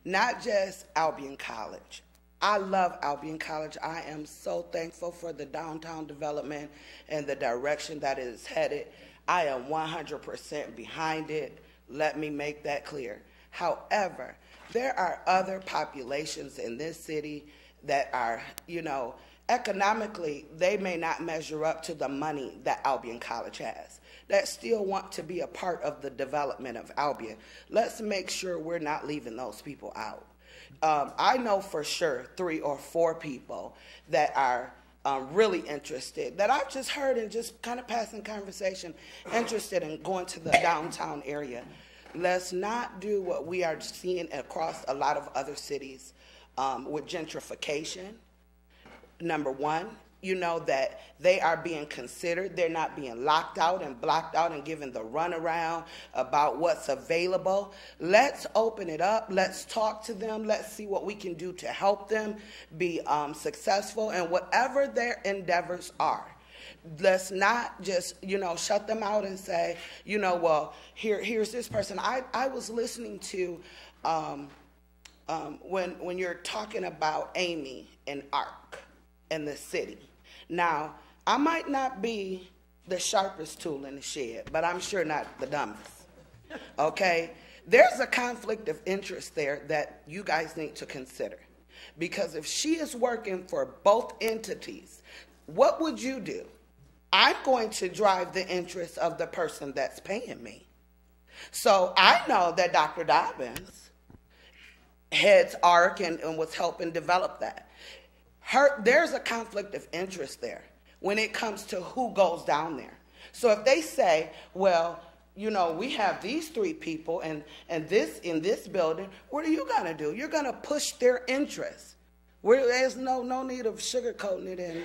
not just Albion College. I love Albion College. I am so thankful for the downtown development and the direction that it is headed. I am 100% behind it. Let me make that clear. However, there are other populations in this city that are, economically, they may not measure up to the money that Albion College has, that still want to be a part of the development of Albion. Let's make sure we're not leaving those people out. I know for sure 3 or 4 people that are really interested, that I've just heard in just kind of passing conversation, interested in going to the downtown area. Let's not do what we are seeing across a lot of other cities with gentrification. Number one, that they are being considered. They're not being locked out and blocked out and given the runaround about what's available. Let's open it up. Let's talk to them. Let's see what we can do to help them be successful in whatever their endeavors are. Let's not just, shut them out and say, well, here's this person. I was listening to when you're talking about Amy and ARC in the city. Now, I might not be the sharpest tool in the shed, but I'm sure not the dumbest, okay? There's a conflict of interest there that you guys need to consider. Because if she is working for both entities, what would you do? I'm going to drive the interest of the person that's paying me. So I know that Dr. Dobbins heads ARC and was helping develop that. There's a conflict of interest there when it comes to who goes down there. So if they say, well, we have these 3 people and this in this building, what are you going to do? You're going to push their interests. There's no need of sugarcoating it and,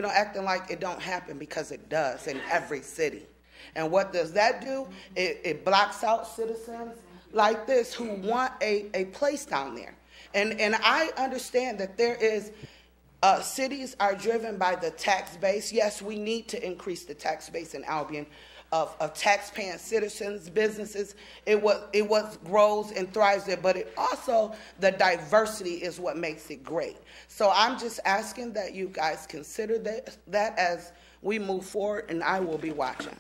acting like it don't happen, because it does in every city. And what does that do? It blocks out citizens like this who want a place down there. And I understand that there is... cities are driven by the tax base. Yes, we need to increase the tax base in Albion of tax-paying citizens, businesses. It grows and thrives there, but it also, the diversity is what makes it great. So I'm just asking that you guys consider that as we move forward, and I will be watching.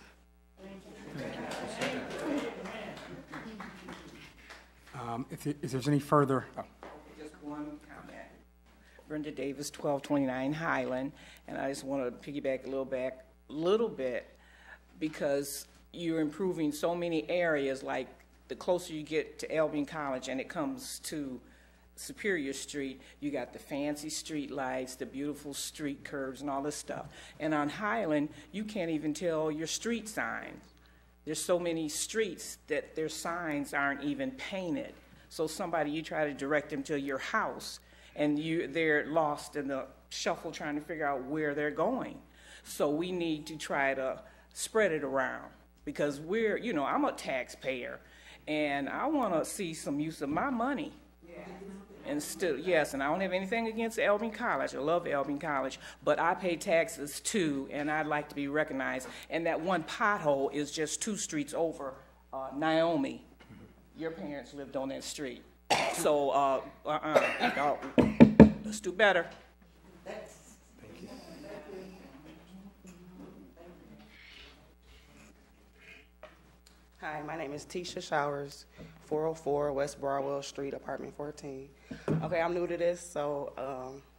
If there's any further... Oh. Just one comment. Brenda Davis, 1229 Highland, and I just want to piggyback a little bit, because you're improving so many areas. Like the closer you get to Albion College and it comes to Superior Street, you got the fancy street lights, the beautiful street curves and all this stuff. And on Highland, you can't even tell your street signs. There's so many streets that their signs aren't even painted. So you try to direct them to your house, and they're lost in the shuffle trying to figure out where they're going. So we need to try to spread it around, because I'm a taxpayer, and I want to see some use of my money. Yeah. And still, yes, and I don't have anything against Albion College. I love Albion College, but I pay taxes too, and I'd like to be recognized. And that one pothole is just 2 streets over, Naomi. Your parents lived on that street. So, let's do better. Thank you. Hi, my name is Tisha Showers, 404 West Broadwell Street, apartment 14. Okay, I'm new to this, so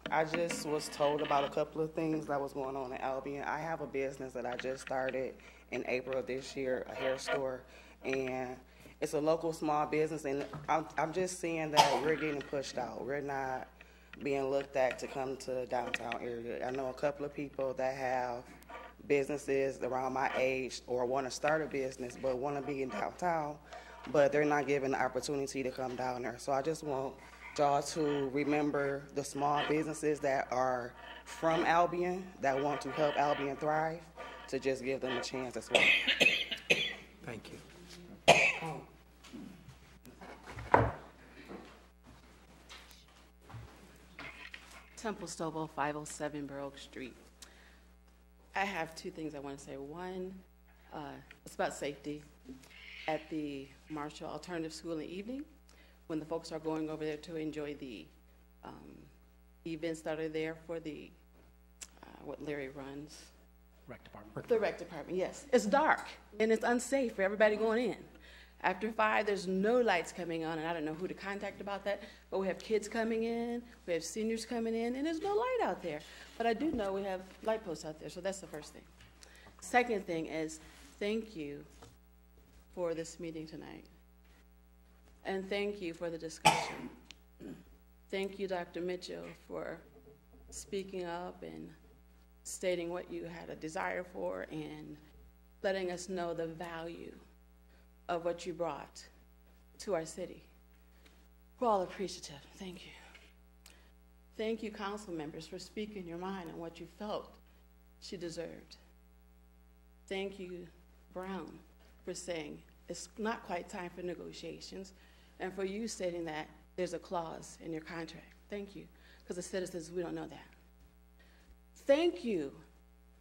I just was told about a couple of things that was going on in Albion. I have a business that I just started in April of this year, a hair store, and it's a local small business, and I'm just seeing that we're getting pushed out. We're not being looked at to come to the downtown area. I know a couple of people that have businesses around my age or want to start a business but want to be in downtown, but they're not given the opportunity to come down there. So I just want y'all to remember the small businesses that are from Albion that want to help Albion thrive, to just give them a chance as well. Thank you. Temple Stovall, 507 Borough Street. I have two things I want to say. One, it's about safety. At the Marshall Alternative School in the evening, when the folks are going over there to enjoy the events that are there for the, what Larry runs. Rec department. The rec department, yes. It's dark and it's unsafe for everybody going in. After 5, there's no lights coming on, and I don't know who to contact about that, but we have kids coming in, we have seniors coming in, and there's no light out there. But I do know we have light posts out there, so that's the first thing. Second thing is, thank you for this meeting tonight. And thank you for the discussion. Thank you, Dr. Mitchell, for speaking up and stating what you had a desire for and letting us know the value of what you brought to our city. We're all appreciative. Thank you. Thank you, council members, for speaking your mind on what you felt she deserved. Thank you, Brown, for saying it's not quite time for negotiations, and for you stating that there's a clause in your contract. Thank you, because as citizens, we don't know that. Thank you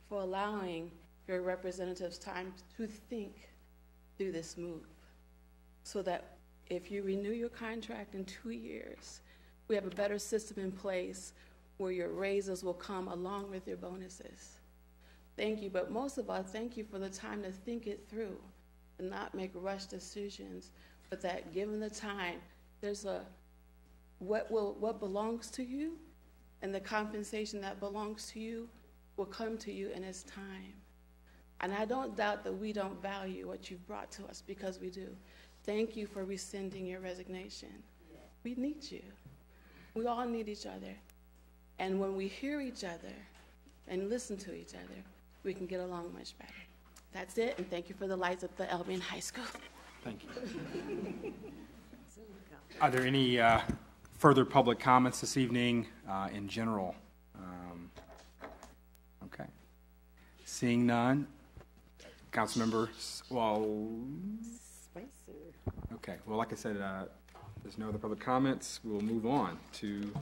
for allowing your representatives time to think through this move, so that if you renew your contract in 2 years, we have a better system in place where your raises will come along with your bonuses. Thank you, but most of all, thank you for the time to think it through and not make rush decisions, but that given the time, there's a what belongs to you, and the compensation that belongs to you will come to you in its time. And I don't doubt that we don't value what you've brought to us, because we do. Thank you for rescinding your resignation. We need you. We all need each other. And when we hear each other and listen to each other, we can get along much better. That's it, and thank you for the lights at the Albion High School. Thank you. Are there any further public comments this evening in general? Okay. Seeing none. Councilmember, Spicer. Okay, well, like I said, there's no other public comments. We'll move on to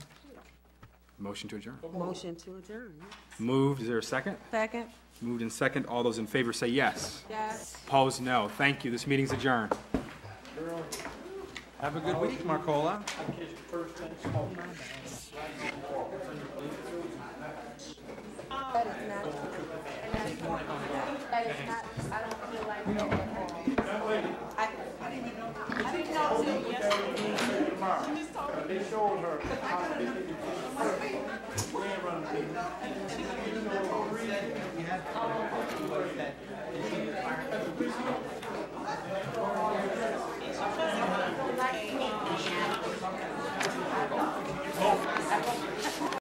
motion to adjourn. Motion to adjourn. Moved. Is there a second? Second. Moved and second. All those in favor say yes. Yes. Opposed, no. Thank you. This meeting's adjourned. Have a good week, Marcola. That is not, I don't feel like I didn't even know. I didn't know until yesterday. They showed her how they did it.